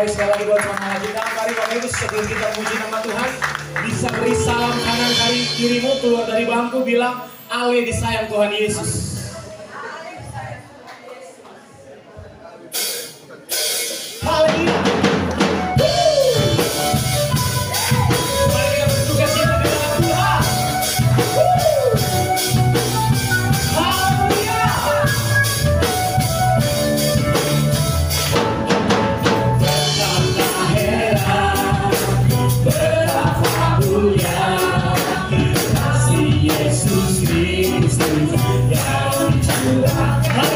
Baik, sekali lagi buat teman-teman kita. Mari Bapak Ibu sebelum kita puji nama Tuhan, bisa beri salam kanan kirimu keluar dari bangku bilang, Ale disayang Tuhan Yesus. Haleluya. Mari kita bertugas kita di dalam Tuhan. Haleluya. Betapa heran, betapa mulia kasih Yesus Kristus yang dicurahkan.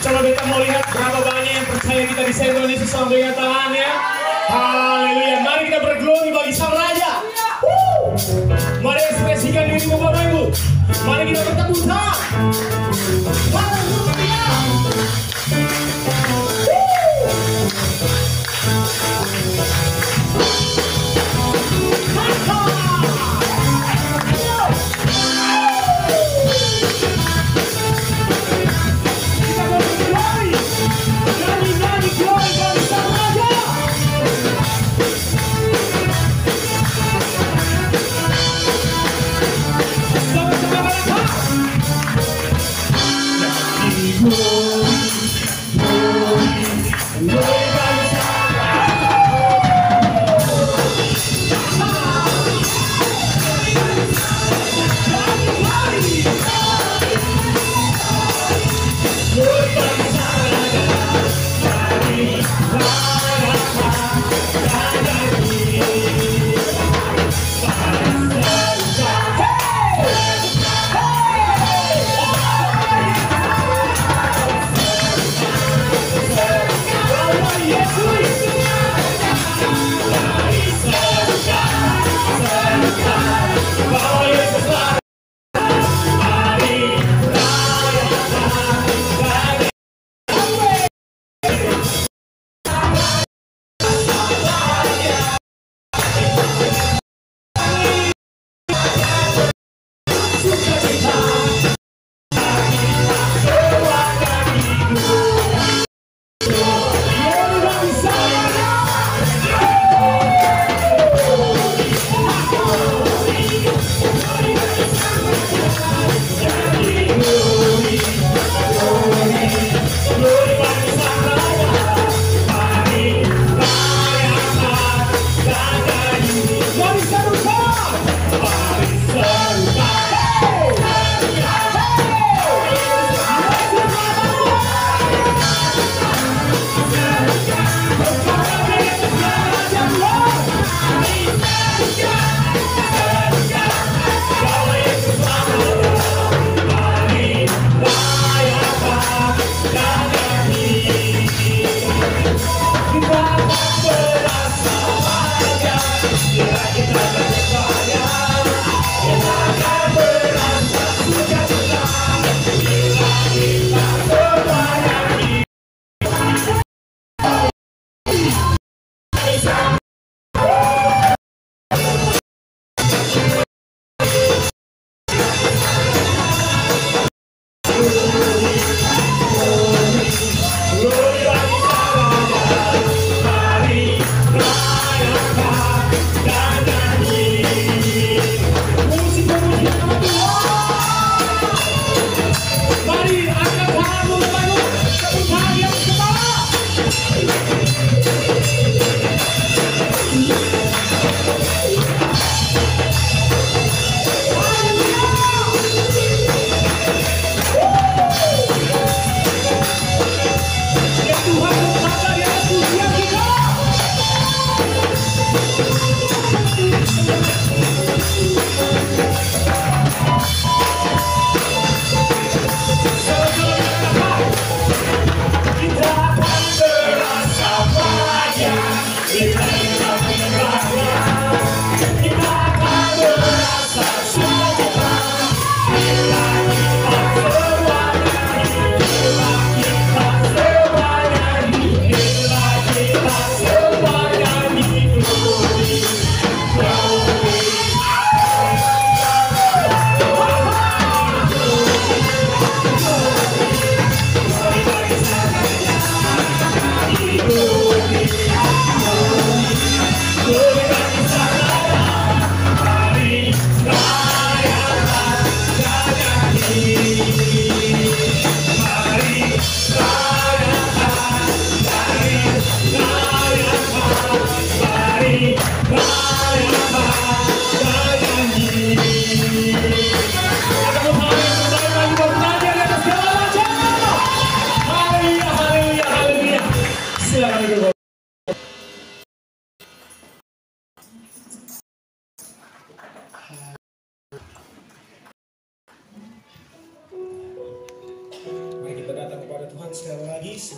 Coba kita mau lihat berapa banyak yang percaya kita di Tuhan Yesus sampai dengan tangannya. Haleluya. Mari kita berglori bagi Sang Raja. Mari ekspresikan dirimu Bapak Ibu. Mari kita bertepuk tangan. Haleluya. Glory,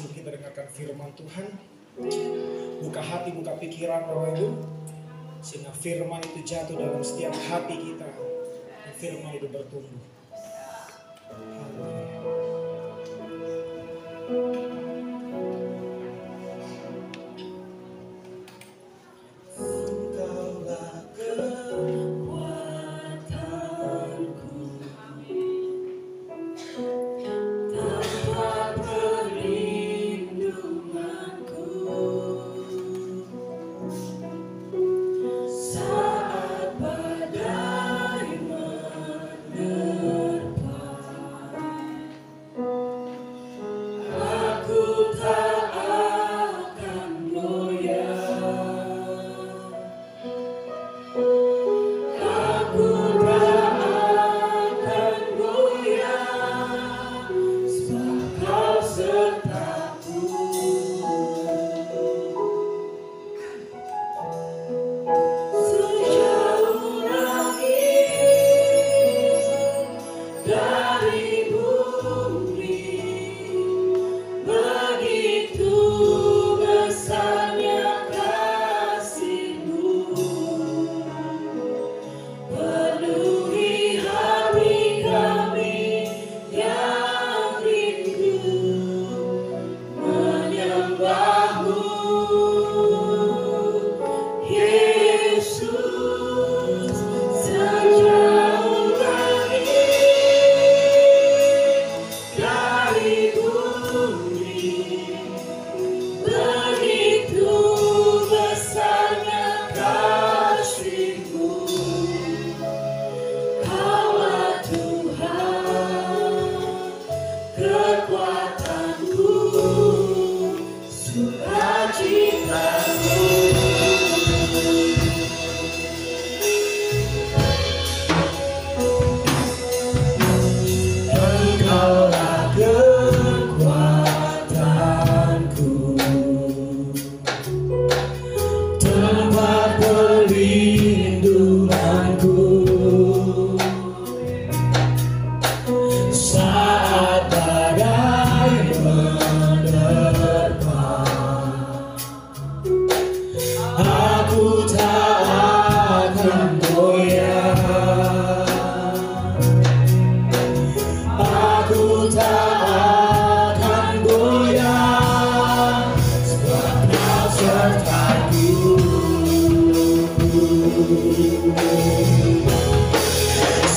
sebelum kita dengarkan firman Tuhan, buka hati, buka pikiran Bapak Ibu, sehingga firman itu jatuh dalam setiap hati kita, dan firman itu bertumbuh. Haleluya.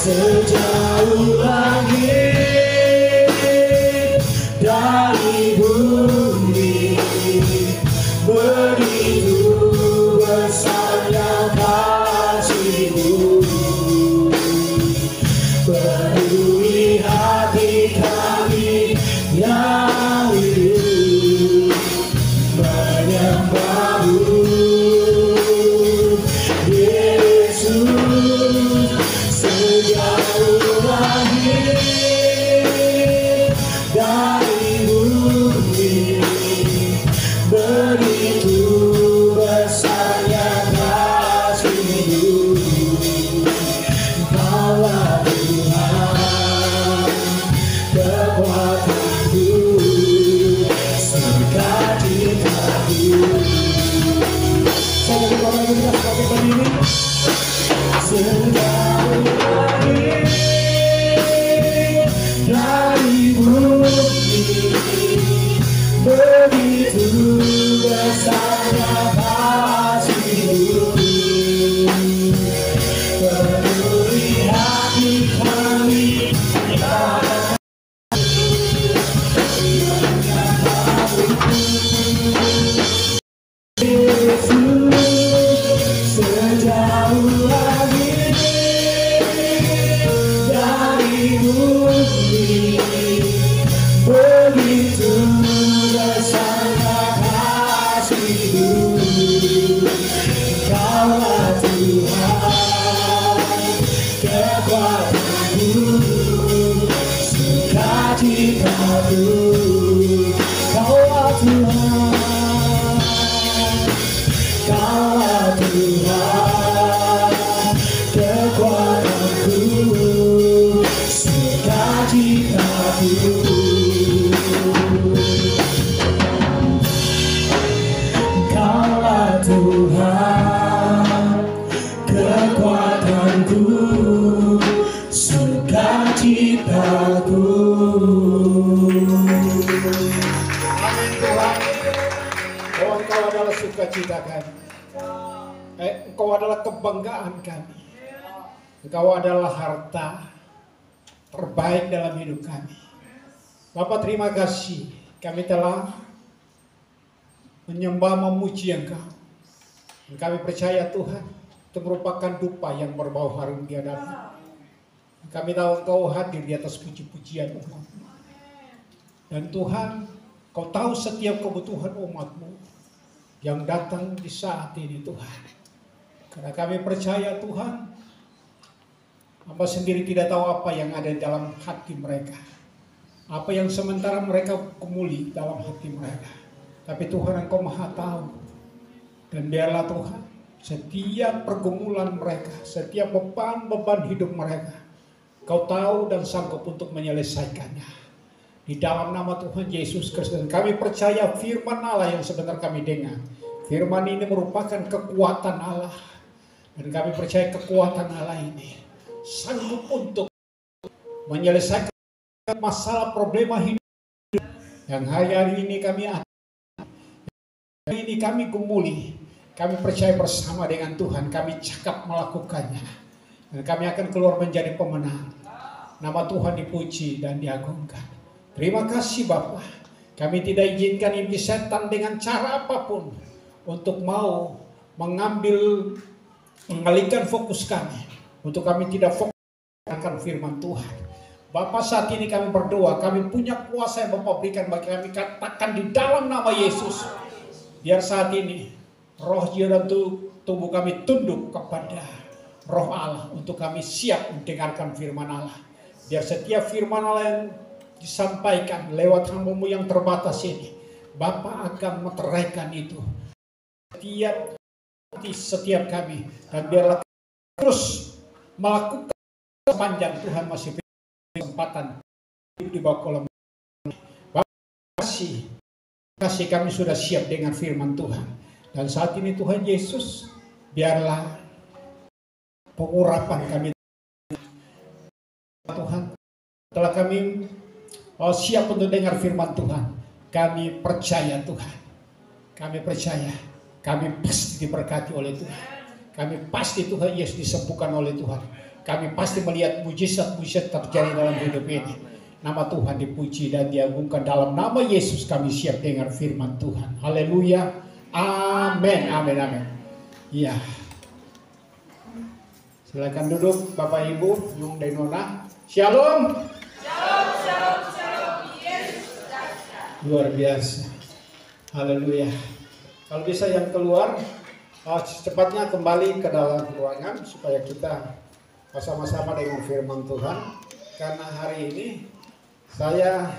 Sejauh langit dari bumi, begitu besarnya kasih-Mu. Penuhi hati kami yang hidup menyembah-Mu, Yesus. Sejauh langit dari bumi, begitu besarnya kasih-Mu. Engkaulah Tuhan, kekuatanku, sukacitaku. Saya jadi orang yang tidak pakai berdiri. Sejauh langit dari bumi, begitu besarnya kasih-Mu. Penuhi hati kami Yesus. Sejauh langit dari bumi, begitu besarnya kasih-Mu. Engkaulah Tuhan, kekuatanku, sukacitaku. Engkaulah Tuhan, Engkaulah Tuhan, kekuatanku, sukacitaku. Oh, Engkau adalah sukacita kami. Engkau adalah kebanggaan kami. Engkau adalah harta terbaik dalam hidup kami. Bapak, terima kasih. Kami telah menyembah, memuji Engkau. Dan kami percaya Tuhan, itu merupakan dupa yang berbau harum di hadapan. Kami tahu Engkau hadir di atas puji-pujian umat-Mu. Dan Tuhan, Kau tahu setiap kebutuhan umat-Mu yang datang di saat ini Tuhan. Karena kami percaya Tuhan, hamba sendiri tidak tahu apa yang ada di dalam hati mereka. Apa yang sementara mereka gumuli dalam hati mereka. Tapi Tuhan, Engkau Maha tahu. Dan biarlah Tuhan, setiap pergumulan mereka, setiap beban-beban hidup mereka, Kau tahu dan sanggup untuk menyelesaikannya. Di dalam nama Tuhan Yesus Kristus, dan kami percaya firman Allah yang sebentar kami dengar. Firman ini merupakan kekuatan Allah. Dan kami percaya kekuatan Allah ini sanggup untuk menyelesaikan masalah problema hidup yang hari-hari ini kami ada. Hari ini kami gumuli. Kami percaya bersama dengan Tuhan, kami cakap melakukannya. Dan kami akan keluar menjadi pemenang. Nama Tuhan dipuji dan diagungkan. Terima kasih Bapa. Kami tidak izinkan iblis setan dengan cara apapun untuk mau mengalihkan fokus kami. Untuk kami tidak fokus akan firman Tuhan. Bapa, saat ini kami berdoa, kami punya kuasa yang Bapa berikan bagi kami, katakan di dalam nama Yesus. Biar saat ini roh, jiwa dan tubuh kami tunduk kepada roh Allah untuk kami siap mendengarkan firman Allah. Biar setiap firman Allah yang disampaikan lewat hamba-Mu yang terbatas ini, Bapa akan meteraikan itu setiap kami, dan biarlah terus melakukan sepanjang Tuhan masih beri kesempatan di bawah kolom. Bapak, kasih kami sudah siap dengan firman Tuhan, dan saat ini Tuhan Yesus, biarlah pengurapan kami Tuhan, setelah kami siap untuk dengar firman Tuhan, kami percaya Tuhan, kami percaya, kami pasti diberkati oleh Tuhan, kami pasti Tuhan Yesus disembuhkan oleh Tuhan, kami pasti melihat mujizat-mujizat terjadi dalam hidup ini. Nama Tuhan dipuji dan diagungkan. Dalam nama Yesus kami siap dengar firman Tuhan. Haleluya, amin, amin, amin. Iya, silakan duduk Bapak Ibu, Yung dan Nona. Shalom. Shalom, shalom, shalom. Yesus dahsyat. Luar biasa. Haleluya. Kalau bisa yang keluar, secepatnya kembali ke dalam ruangan supaya kita bersama-sama dengan firman Tuhan. Karena hari ini saya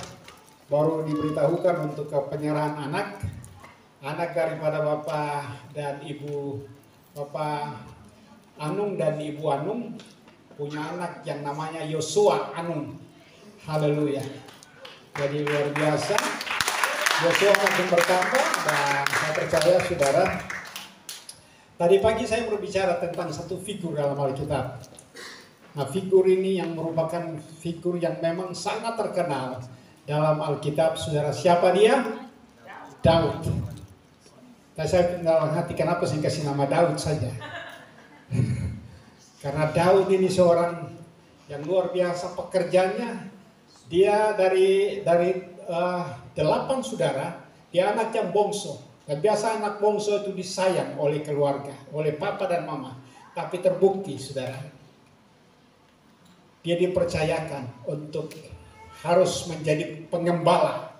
baru diberitahukan untuk penyerahan anak daripada Bapak dan Ibu, Bapak Anung dan Ibu Anung punya anak yang namanya Yosua Anung. Haleluya. Jadi luar biasa. Yosua makin bertambah, dan saya percaya saudara, tadi pagi saya berbicara tentang satu figur dalam Alkitab. Nah, figur ini yang merupakan figur yang memang sangat terkenal dalam Alkitab. Saudara, siapa dia? Daud. Saya dalam hati, kenapa saya kasih nama Daud saja? Karena Daud ini seorang yang luar biasa pekerjaannya. Dia dari 8 saudara, dia anak yang bongso. Dan biasa anak bongso itu disayang oleh keluarga, oleh papa dan mama. Tapi terbukti saudara, dia dipercayakan untuk harus menjadi pengembala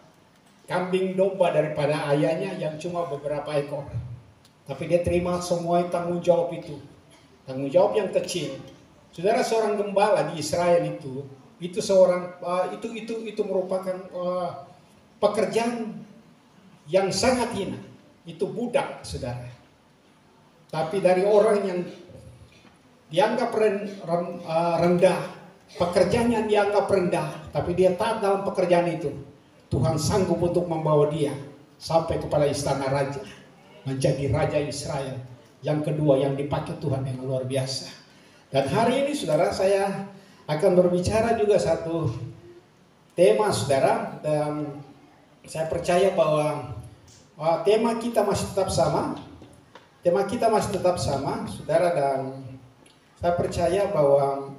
kambing domba daripada ayahnya yang cuma beberapa ekor. Tapi dia terima semua tanggung jawab itu. Tanggung jawab yang kecil. Saudara, seorang gembala di Israel itu seorang itu merupakan pekerjaan yang sangat hina. Itu budak, saudara. Tapi dari orang yang dianggap rendah, pekerjaan yang dianggap rendah, tapi dia taat dalam pekerjaan itu, Tuhan sanggup untuk membawa dia sampai kepada istana raja, menjadi raja Israel yang kedua yang dipakai Tuhan yang luar biasa. Dan hari ini saudara, saya akan berbicara juga satu tema saudara, dan saya percaya bahwa Tema kita masih tetap sama. Tema kita masih tetap sama, saudara, dan saya percaya bahwa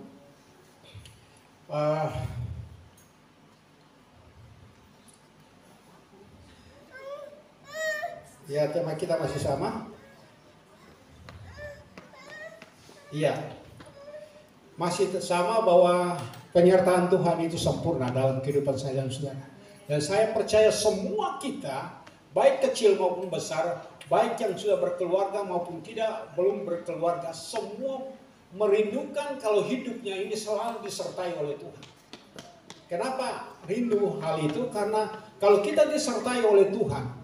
ya, tema kita masih sama. Iya, masih sama bahwa penyertaan Tuhan itu sempurna dalam kehidupan saya dan saudara. Dan saya percaya semua kita, baik kecil maupun besar, baik yang sudah berkeluarga maupun tidak belum berkeluarga, semua merindukan kalau hidupnya ini selalu disertai oleh Tuhan. Kenapa rindu hal itu? Karena kalau kita disertai oleh Tuhan,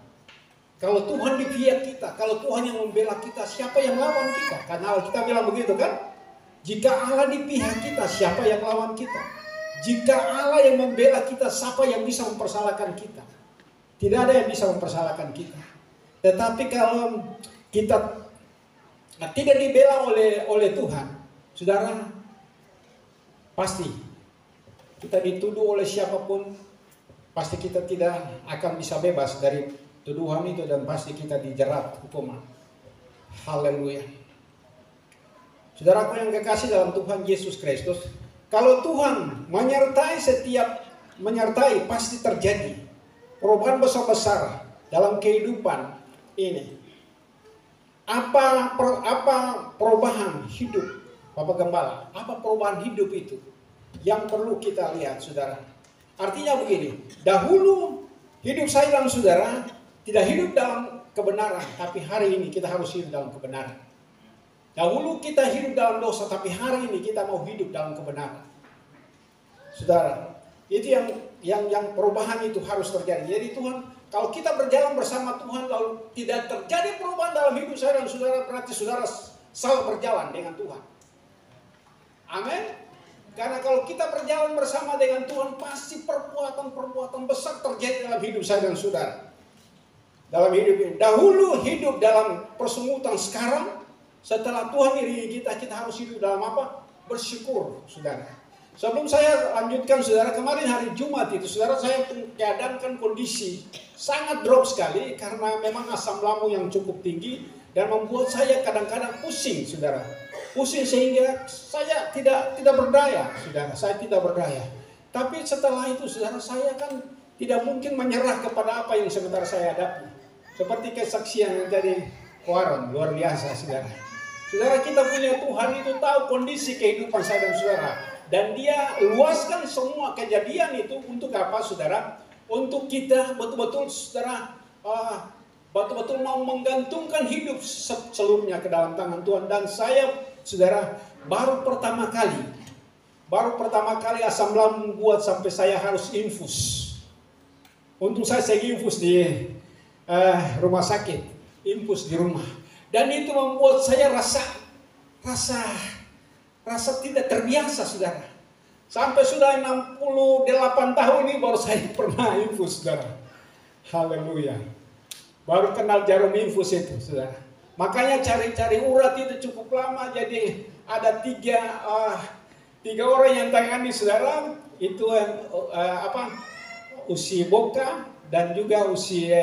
kalau Tuhan di pihak kita, kalau Tuhan yang membela kita, siapa yang lawan kita? Karena kita bilang begitu kan? Jika Allah di pihak kita, siapa yang lawan kita? Jika Allah yang membela kita, siapa yang bisa mempersalahkan kita? Tidak ada yang bisa mempersalahkan kita. Tetapi kalau kita tidak dibela oleh Tuhan, saudara, pasti kita dituduh oleh siapapun, pasti kita tidak akan bisa bebas dari tuduhan itu dan pasti kita dijerat hukuman. Haleluya. Saudaraku yang kekasih dalam Tuhan Yesus Kristus, kalau Tuhan menyertai pasti terjadi perubahan besar-besar dalam kehidupan ini. Apa perubahan hidup, Bapak Gembala? Apa perubahan hidup itu yang perlu kita lihat, saudara? Artinya begini, dahulu hidup saya dan saudara tidak hidup dalam kebenaran, tapi hari ini kita harus hidup dalam kebenaran. Dahulu kita hidup dalam dosa, tapi hari ini kita mau hidup dalam kebenaran. Saudara, itu yang perubahan itu harus terjadi. Jadi Tuhan, kalau kita berjalan bersama Tuhan lalu tidak terjadi perubahan dalam hidup saya dan saudara, berarti saudara salah berjalan dengan Tuhan. Amin. Karena kalau kita berjalan bersama dengan Tuhan, pasti perbuatan besar terjadi dalam hidup saya dan saudara. Dalam hidup ini. Dahulu hidup dalam persungutan, sekarang setelah Tuhan iringi kita, kita harus hidup dalam apa? Bersyukur, saudara. Sebelum saya lanjutkan, saudara, kemarin hari Jumat itu, saudara, saya keadakan kondisi sangat drop sekali karena memang asam lambung yang cukup tinggi dan membuat saya kadang-kadang pusing, saudara. Pusing sehingga saya tidak berdaya, saudara. Saya tidak berdaya. Tapi setelah itu, saudara, saya kan tidak mungkin menyerah kepada apa yang sebentar saya hadapi. Seperti kesaksian yang tadi Warren, luar biasa, saudara. Saudara, kita punya Tuhan itu tahu kondisi kehidupan saya dan saudara. Dan dia luaskan semua kejadian itu untuk apa, saudara? Untuk kita betul-betul, saudara, betul-betul mau menggantungkan hidup seluruhnya ke dalam tangan Tuhan. Dan saya, saudara, baru pertama kali asam lambung buat sampai saya harus infus. Untuk saya infus di rumah sakit, infus di rumah. Dan itu membuat saya rasa tidak terbiasa, saudara. Sampai sudah 68 tahun ini baru saya pernah infus, saudara. Haleluya. Baru kenal jarum infus itu, saudara. Makanya cari-cari urat itu cukup lama. Jadi ada tiga orang yang tangani, saudara. Itu Usi Boka dan juga Usi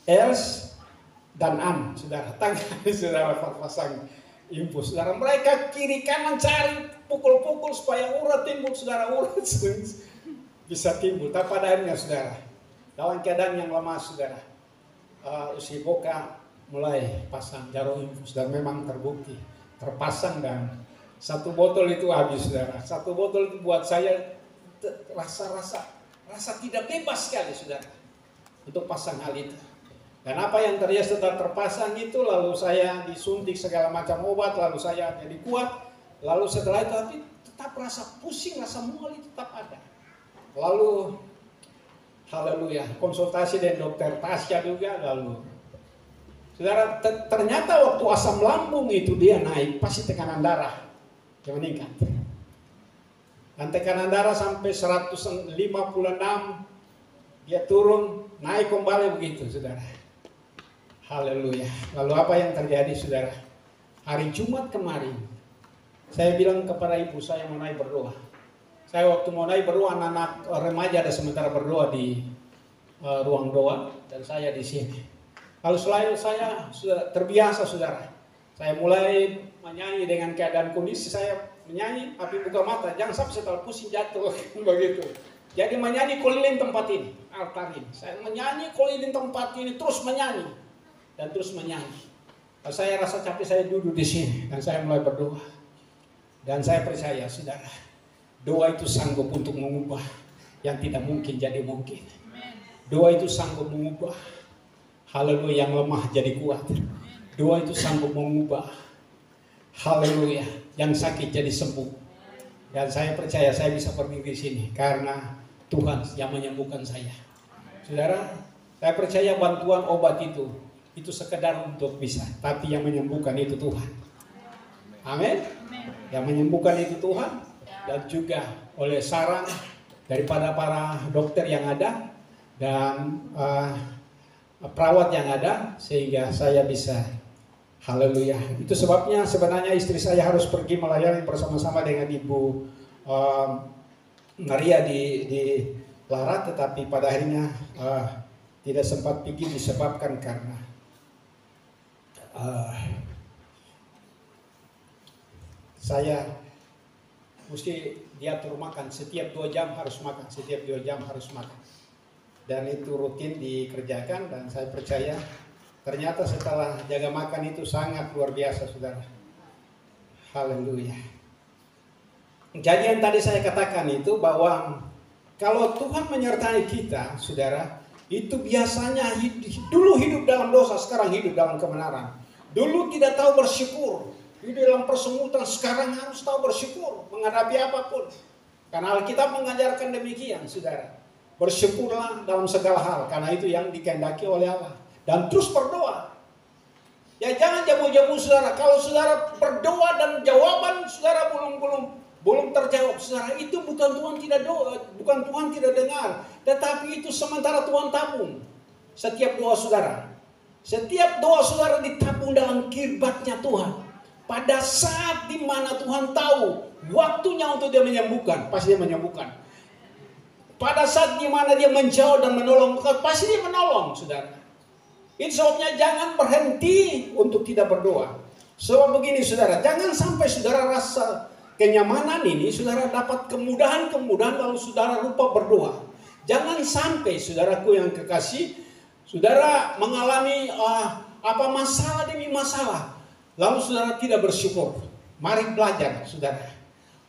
Els dan An, saudara. Tangani, saudara, pasang infus, saudara. Mereka kiri kanan cari, pukul-pukul supaya urat timbul, saudara. Urat bisa timbul. Tapi pada akhirnya, saudara, dalam keadaan yang lemah, saudara, Usi Boka mulai pasang jarum infus dan memang terbukti terpasang dan satu botol itu habis, saudara. Satu botol itu buat saya rasa tidak bebas sekali, saudara, untuk pasang hal itu. Dan apa yang terjadi setelah terpasang itu, lalu saya disuntik segala macam obat, lalu saya jadi kuat. Lalu setelah itu, tapi tetap rasa pusing, rasa mual itu tetap ada. Lalu, haleluya, konsultasi dengan dokter Tasya juga. Lalu, saudara, ternyata waktu asam lambung itu dia naik, pasti tekanan darah yang meningkat. Dan tekanan darah sampai 156, dia turun, naik kembali begitu, saudara. Haleluya. Lalu apa yang terjadi, saudara? Hari Jumat kemarin, saya bilang kepada ibu saya mau naik berdoa. Saya waktu mau naik berdoa, anak-anak remaja ada sementara berdoa di ruang doa. dan saya di sini. Kalau selain saya sudah terbiasa saudara. Saya mulai menyanyi dengan keadaan kondisi saya menyanyi, tapi buka mata, jangan sampai setelah pusing jatuh begitu. Jadi menyanyi keliling tempat ini, altar ini. Saya menyanyi keliling tempat ini, terus menyanyi dan terus menyanyi. Kalau saya rasa capek, saya duduk di sini dan saya mulai berdoa. Dan saya percaya, saudara, doa itu sanggup untuk mengubah yang tidak mungkin jadi mungkin. Doa itu sanggup mengubah, haleluya, yang lemah jadi kuat. Doa itu sanggup mengubah, haleluya, yang sakit jadi sembuh. Dan saya percaya saya bisa berdiri di sini karena Tuhan yang menyembuhkan saya. Saudara, saya percaya bantuan obat itu sekedar untuk bisa, tapi yang menyembuhkan itu Tuhan. Amin. Yang menyembuhkan itu Tuhan, dan juga oleh saran daripada para dokter yang ada dan perawat yang ada, sehingga saya bisa, haleluya. Itu sebabnya sebenarnya istri saya harus pergi melayani bersama-sama dengan Ibu Maria di Larat, tetapi pada akhirnya tidak sempat pergi disebabkan karena saya mesti diatur makan, setiap 2 jam harus makan, setiap 2 jam harus makan. Dan itu rutin dikerjakan, dan saya percaya ternyata setelah jaga makan itu sangat luar biasa, saudara. Haleluya. Jadi yang tadi saya katakan itu bahwa kalau Tuhan menyertai kita, saudara, itu biasanya dulu hidup dalam dosa, sekarang hidup dalam kebenaran. Dulu tidak tahu bersyukur, hidup dalam persemutan, sekarang harus tahu bersyukur menghadapi apapun. Karena Alkitab mengajarkan demikian, saudara. Bersyukurlah dalam segala hal, karena itu yang dikehendaki oleh Allah. Dan terus berdoa. Ya jangan jamu-jamu, saudara. Kalau saudara berdoa dan jawaban saudara belum terjawab, saudara, itu bukan Tuhan tidak doa, bukan Tuhan tidak dengar, tetapi itu sementara Tuhan tabung. Setiap doa saudara, setiap doa saudara ditabung dalam kirbatnya Tuhan. Pada saat dimana Tuhan tahu waktunya untuk dia menyembuhkan, pasti dia menyembuhkan. Pada saat dimana dia menjauh dan menolong, pasti dia menolong, saudara. Itu sebabnya jangan berhenti untuk tidak berdoa. Sebab begini, saudara, jangan sampai saudara rasa kenyamanan ini, saudara dapat kemudahan-kemudahan lalu saudara lupa berdoa. Jangan sampai, saudaraku yang kekasih, saudara mengalami masalah demi masalah, lalu saudara tidak bersyukur. Mari belajar, saudara,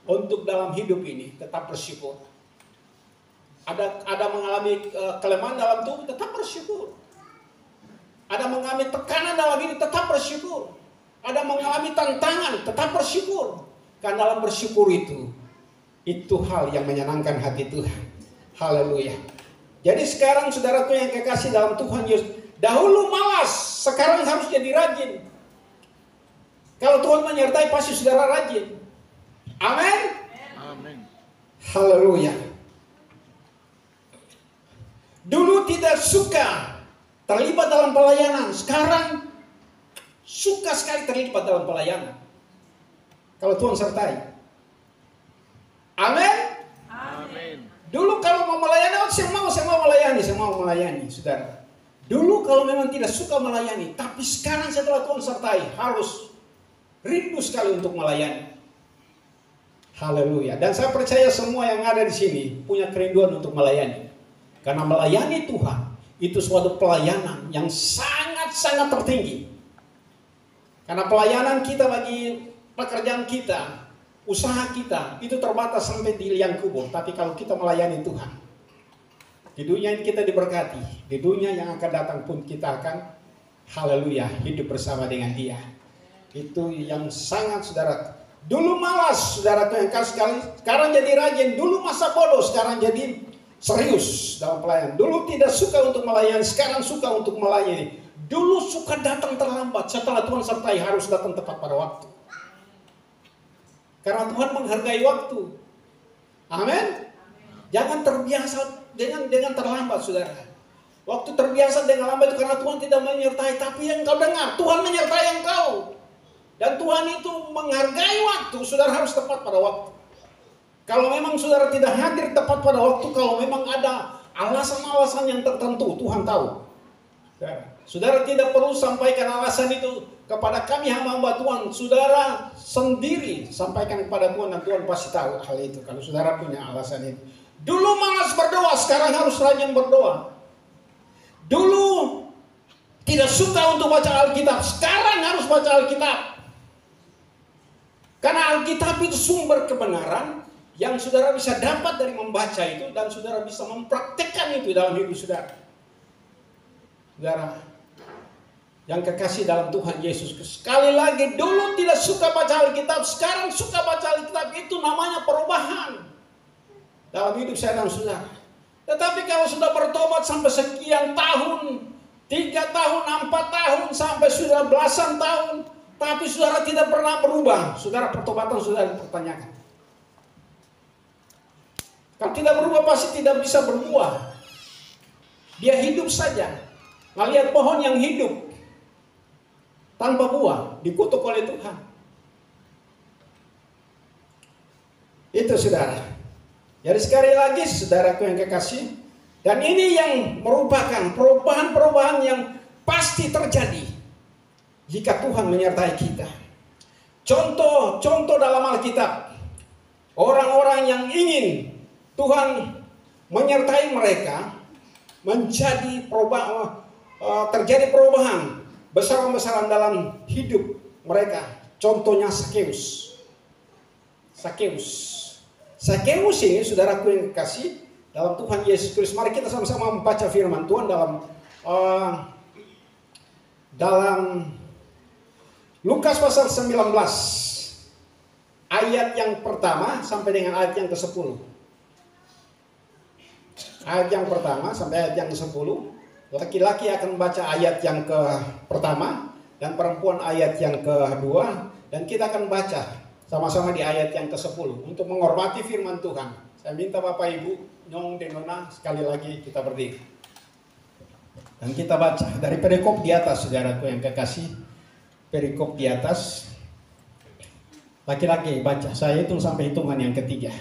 untuk dalam hidup ini tetap bersyukur. Ada mengalami kelemahan dalam tubuh, tetap bersyukur. Ada mengalami tekanan dalam hidup, tetap bersyukur. Ada mengalami tantangan, tetap bersyukur. Karena dalam bersyukur itu hal yang menyenangkan hati Tuhan. Haleluya. Jadi sekarang saudaraku yang kekasih dalam Tuhan Yesus, dahulu malas, sekarang harus jadi rajin. Kalau Tuhan menyertai pasti saudara rajin. Amin. Amin. Haleluya. Dulu tidak suka terlibat dalam pelayanan, sekarang suka sekali terlibat dalam pelayanan. Kalau Tuhan sertai. Amin. Amin. Dulu kalau mau melayani, saya mau melayani, saudara. Dulu kalau memang tidak suka melayani, tapi sekarang setelah Tuhan sertai, harus rindu sekali untuk melayani. Haleluya. Dan saya percaya semua yang ada di sini punya kerinduan untuk melayani. Karena melayani Tuhan itu suatu pelayanan yang sangat-sangat tertinggi. Karena pelayanan kita bagi pekerjaan kita, usaha kita, itu terbatas sampai di liang kubur. Tapi kalau kita melayani Tuhan, di dunia ini kita diberkati. Di dunia yang akan datang pun kita akan, haleluya, hidup bersama dengan Dia. Itu yang sangat, saudara. Dulu malas, saudara, yang sekali, sekarang jadi rajin. Dulu masa bodoh, sekarang jadi serius dalam pelayanan. Dulu tidak suka untuk melayani, sekarang suka untuk melayani. Dulu suka datang terlambat, setelah Tuhan sertai harus datang tepat pada waktu. Karena Tuhan menghargai waktu. Amin. Jangan terbiasa dengan terlambat, saudara. Waktu terbiasa dengan lambat itu karena Tuhan tidak menyertai. Tapi yang kau dengar, Tuhan menyertai engkau. Dan Tuhan itu menghargai waktu, saudara harus tepat pada waktu. Kalau memang saudara tidak hadir tepat pada waktu, kalau memang ada alasan-alasan yang tertentu, Tuhan tahu. Saudara tidak perlu sampaikan alasan itu kepada kami hamba Tuhan. Saudara sendiri sampaikan kepada Tuhan dan Tuhan pasti tahu hal itu. Kalau saudara punya alasan itu. Dulu malas berdoa, sekarang harus rajin berdoa. Dulu tidak suka untuk baca Alkitab, sekarang harus baca Alkitab. Karena Alkitab itu sumber kebenaran yang saudara bisa dapat dari membaca itu dan saudara bisa mempraktekkan itu dalam hidup saudara. Saudara yang kekasih dalam Tuhan Yesus, sekali lagi, dulu tidak suka baca Alkitab, sekarang suka baca Alkitab. Itu namanya perubahan dalam hidup saya dan saudara. Tetapi kalau sudah bertobat sampai sekian tahun, 3 tahun, 4 tahun, sampai sudah belasan tahun, tapi saudara tidak pernah berubah, saudara, pertobatan saudara dipertanyakan. Kalau tidak berubah pasti tidak bisa berbuah. Dia hidup saja. Melihat pohon yang hidup tanpa buah, dikutuk oleh Tuhan. Itu saudara. Jadi sekali lagi saudaraku yang kekasih, dan ini yang merupakan perubahan-perubahan yang pasti terjadi jika Tuhan menyertai kita. Contoh dalam Alkitab, orang-orang yang ingin Tuhan menyertai mereka menjadi terjadi perubahan besar-besaran dalam hidup mereka. Contohnya Sakeus. Sakeus ini saudaraku yang kekasih dalam Tuhan Yesus Kristus. Mari kita sama-sama membaca firman Tuhan dalam Lukas pasal 19 ayat yang pertama sampai dengan ayat yang ke-10. Ayat yang pertama sampai ayat yang ke-10. Laki-laki akan membaca ayat yang pertama dan perempuan ayat yang kedua, dan kita akan baca sama-sama di ayat yang ke-10 untuk menghormati firman Tuhan. Saya minta Bapak Ibu, Nyong dan Nona, sekali lagi kita berdiri. Dan kita baca dari perikop di atas, saudaraku yang kekasih. Perikop di atas. Laki-laki baca, saya hitung sampai hitungan yang ketiga.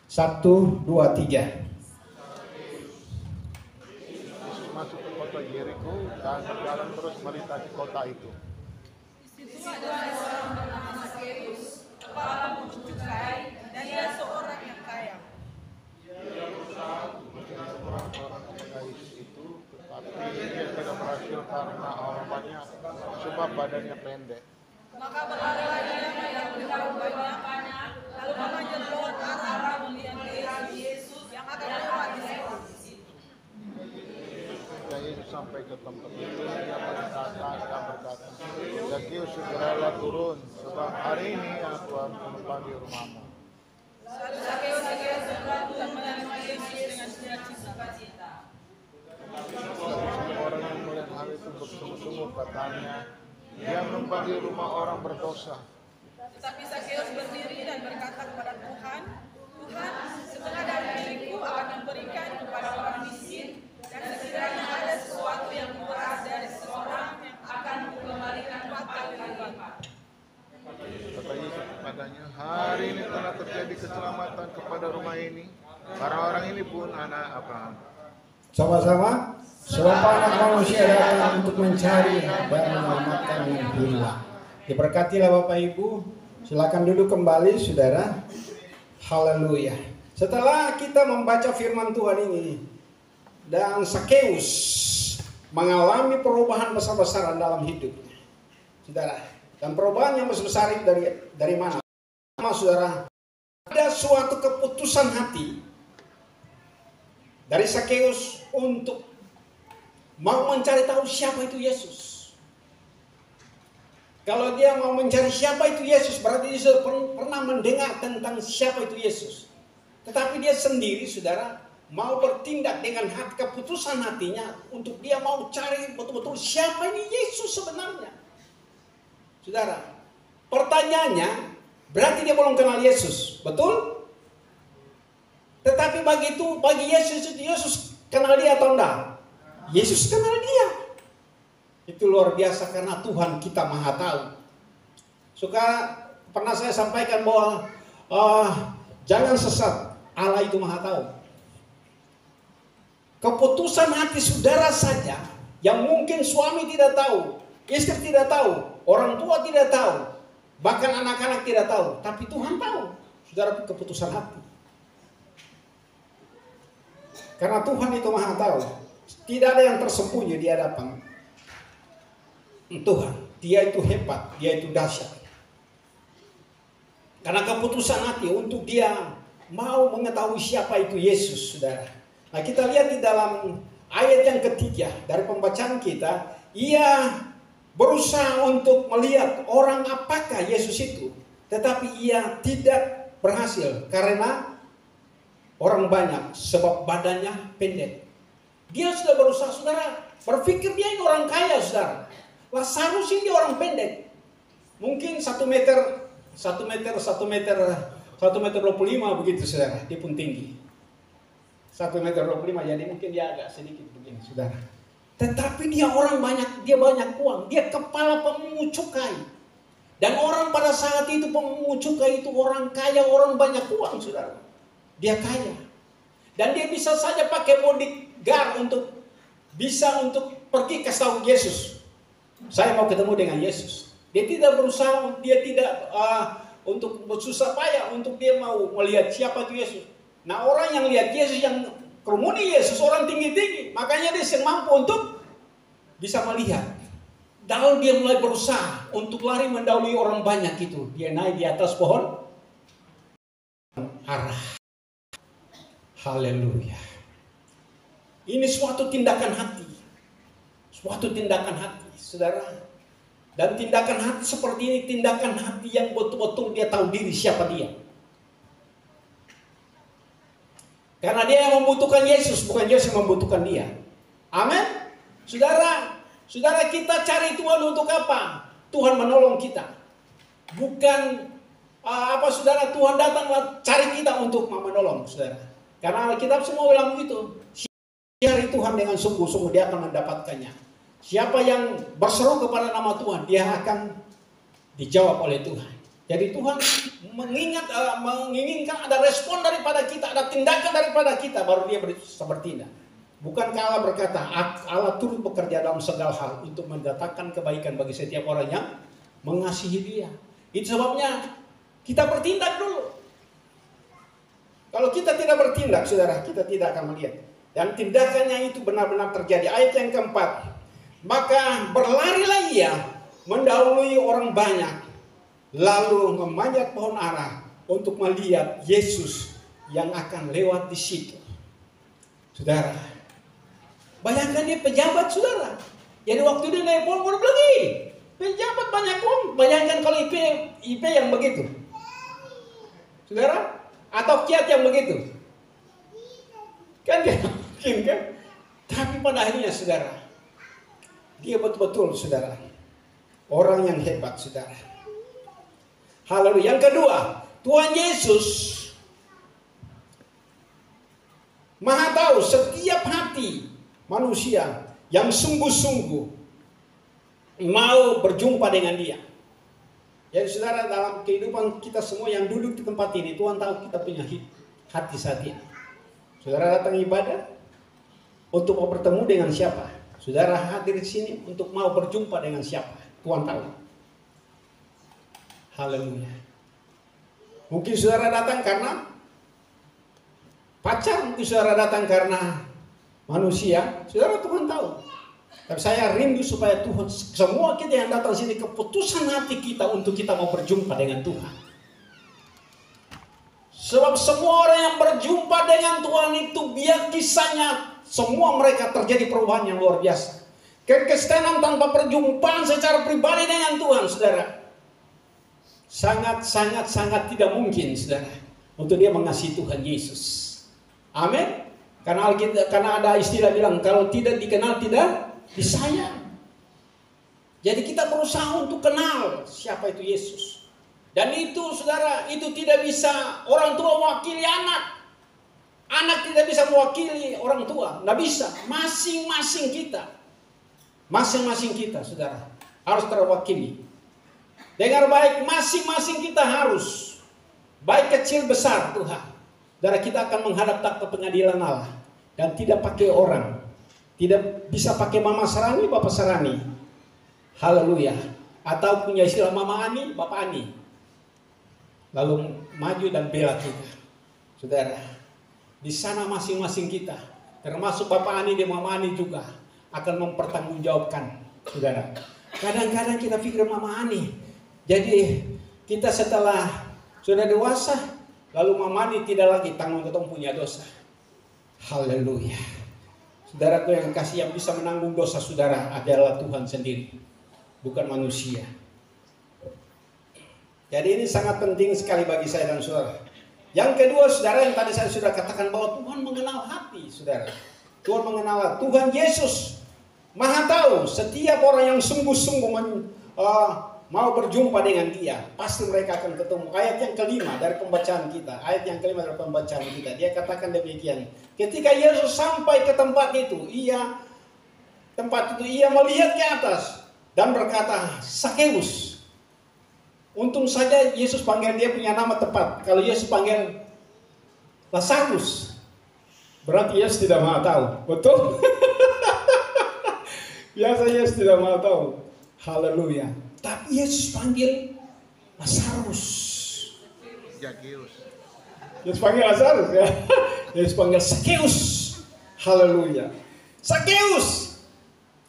1, 2, 3. Masuk ke kota Yeriko dan berjalan terus melintasi kota itu. Di situ ada seorang bernama Sakeus, kepala cukai, dan dia seorang yang kaya. Orang-orang kaya itu, tetapi dia tidak berhasil karena orang banyak, sebab badannya pendek. Maka berlarilah dia melihat orang banyak, lalu memanjat lewat arah melihat Yesus yang akan lewat di situ. Ketika Yesus sampai ke tempat itu, dia berkata, Sakeus, segeralah turun, sebab hari ini Tuhan menumpang di rumahmu. Sakeus segera turun menerima Yesus dengan sukacita. Semua orang yang melihat hal itu bersungguh-sungguh katanya, dia menumpang di rumah orang berdosa. Tetapi Sakeus berdiri dan berkata kepada Tuhan, Tuhan, setengah dari milikku akan memberikan kepada orang miskin, dan sekiranya ada sesuatu yang kurang dari seseorang yang akan kukembalikan 4 kali lipat. Kata Yesus kepadanya, hari ini telah terjadi keselamatan kepada rumah ini, karena orang ini pun anak Abraham. Sama-sama, sebab anak manusia datang untuk mencari dan menyelamatkan yang hilang. Diberkatilah Bapak Ibu. Silakan duduk kembali saudara. Haleluya. Setelah kita membaca firman Tuhan ini, dan Sakeus mengalami perubahan besar-besaran dalam hidupnya, saudara. Dan perubahan yang besar itu dari mana? Saudara, ada suatu keputusan hati dari Sakeus untuk mau mencari tahu siapa itu Yesus. Kalau dia mau mencari siapa itu Yesus, berarti dia pernah mendengar tentang siapa itu Yesus. Tetapi dia sendiri, saudara, mau bertindak dengan keputusan hatinya untuk dia mau cari betul-betul siapa ini Yesus sebenarnya. Saudara, pertanyaannya, berarti dia belum kenal Yesus, betul? Tetapi bagi Yesus kenal dia atau enggak? Yesus kenal dia. Itu luar biasa karena Tuhan kita maha tahu. Pernah saya sampaikan bahwa jangan sesat, Allah itu maha tahu. Keputusan hati saudara saja Yang mungkin suami tidak tahu, istri tidak tahu, orang tua tidak tahu, bahkan anak-anak tidak tahu. Tapi Tuhan tahu, saudara, keputusan hati. Karena Tuhan itu maha tahu. Tidak ada yang tersembunyi di hadapan Tuhan. Dia itu hebat, dia itu dahsyat. Karena keputusan hati untuk dia mau mengetahui siapa itu Yesus, saudara. Nah, kita lihat di dalam ayat yang ketiga dari pembacaan kita, ia berusaha untuk melihat orang apakah Yesus itu, tetapi ia tidak berhasil karena orang banyak, sebab badannya pendek. Dia sudah berusaha, saudara, berpikir dia ini orang kaya, saudara. Lazarus ini orang pendek, mungkin 1 meter 25 begitu, saudara. Dia pun tinggi 1 meter 25, jadi mungkin dia agak sedikit begini, saudara. Tetapi dia orang banyak, dia banyak uang, dia kepala pemungut cukai. Dan orang pada saat itu pemungut cukai itu orang kaya, orang banyak uang, saudara. Dia kaya. Dan dia bisa saja pakai bodyguard untuk pergi ke tahu Yesus. Saya mau ketemu dengan Yesus. Dia tidak berusaha, dia tidak untuk bersusah payah untuk dia mau melihat siapa itu Yesus. Nah, orang yang lihat Yesus, yang kerumuni Yesus, orang tinggi-tinggi, makanya dia mampu untuk bisa melihat. Lalu dia mulai berusaha untuk lari mendahului orang banyak itu. Dia naik di atas pohon ara. Haleluya. Ini suatu tindakan hati. Suatu tindakan hati, saudara. Dan tindakan hati seperti ini, tindakan hati yang betul-betul dia tahu diri siapa dia. Karena dia yang membutuhkan Yesus, bukan Yesus yang membutuhkan dia. Amin. Saudara, kita cari Tuhan untuk apa? Tuhan menolong kita. Bukan saudara, Tuhan datang cari kita untuk menolong, saudara. Karena Alkitab semua bilang begitu. Cari Tuhan dengan sungguh-sungguh, dia akan mendapatkannya. Siapa yang berseru kepada nama Tuhan, dia akan dijawab oleh Tuhan. Jadi Tuhan menginginkan ada respon daripada kita, ada tindakan daripada kita, baru dia bisa bertindak. Bukankah Allah berkata, Allah turut bekerja dalam segala hal untuk mendatangkan kebaikan bagi setiap orang yang mengasihi dia. Itu sebabnya kita bertindak dulu. Kalau kita tidak bertindak, saudara, kita tidak akan melihat. Dan tindakannya itu benar-benar terjadi. Ayat yang keempat. Maka berlarilah ia mendahului orang banyak, lalu memanjat pohon ara untuk melihat Yesus yang akan lewat di situ. Saudara, bayangkan dia pejabat, saudara. Jadi waktu dia naik pohon baru lagi, pejabat banyak uang. Bayangkan kalau IP yang begitu, saudara, atau kiat yang begitu, kan dia mungkin kan. Tapi pada akhirnya, saudara, dia betul-betul, saudara, orang yang hebat, saudara. Haleluya. Yang kedua, Tuhan Yesus maha tahu setiap hati manusia yang sungguh-sungguh mau berjumpa dengan dia. Jadi saudara, dalam kehidupan kita semua yang duduk di tempat ini, Tuhan tahu kita punya hati saat ini. Saudara datang ibadah untuk mau bertemu dengan siapa? Saudara hadir di sini untuk mau berjumpa dengan siapa? Tuhan tahu. Haleluya. Mungkin saudara datang karena pacar, mungkin saudara datang karena manusia. Saudara, Tuhan tahu. Tapi saya rindu supaya Tuhan, semua kita yang datang sini, keputusan hati kita untuk kita mau berjumpa dengan Tuhan. Sebab semua orang yang berjumpa dengan Tuhan itu, biar kisahnya semua mereka terjadi perubahan yang luar biasa. Kekristenan tanpa perjumpaan secara pribadi dengan Tuhan, saudara, sangat tidak mungkin, saudara, untuk dia mengasihi Tuhan Yesus. Amin. Karena ada istilah bilang, kalau tidak dikenal tidak disayang. Jadi kita berusaha untuk kenal siapa itu Yesus. Dan itu, saudara, itu tidak bisa orang tua mewakili anak. Anak tidak bisa mewakili orang tua, nggak bisa. Masing-masing kita, saudara, harus terwakili. Dengar baik, masing-masing kita harus, baik kecil besar, Tuhan. Saudara, kita akan menghadap takhta pengadilan Allah dan tidak pakai orang, tidak bisa pakai Mama Sarani, Bapak Sarani. Haleluya. Atau punya istilah Mama Ani, Bapak Ani. Lalu maju dan bela kita. Saudara, di sana masing-masing kita, termasuk Bapak Ani dan Mama Ani juga akan mempertanggungjawabkan. Saudara, kadang-kadang kita pikir Mama Ani. Jadi kita setelah sudah dewasa, lalu Mama Ani tidak lagi tanggung ketemu punya dosa. Haleluya. Saudaraku yang kasih, yang bisa menanggung dosa saudara adalah Tuhan sendiri, bukan manusia. Jadi ini sangat penting sekali bagi saya dan saudara. Yang kedua, saudara, yang tadi saya sudah katakan bahwa Tuhan mengenal hati, saudara. Tuhan mengenal, Tuhan Yesus Maha tahu setiap orang yang sungguh-sungguh mau berjumpa dengan Dia, pasti mereka akan ketemu. Ayat yang kelima dari pembacaan kita, dia katakan demikian. Ketika Yesus sampai ke tempat itu, ia melihat ke atas dan berkata, Sakeus. Untung saja Yesus panggil dia punya nama tepat. Kalau Yesus panggil Lazarus, berarti Yesus tidak mau tahu. Betul? Biasa Yesus tidak mau tahu. Haleluya. Tapi Yesus panggil Lazarus. Yesus panggil Lazarus ya. Yesus panggil Sakeus. Haleluya. Sakeus,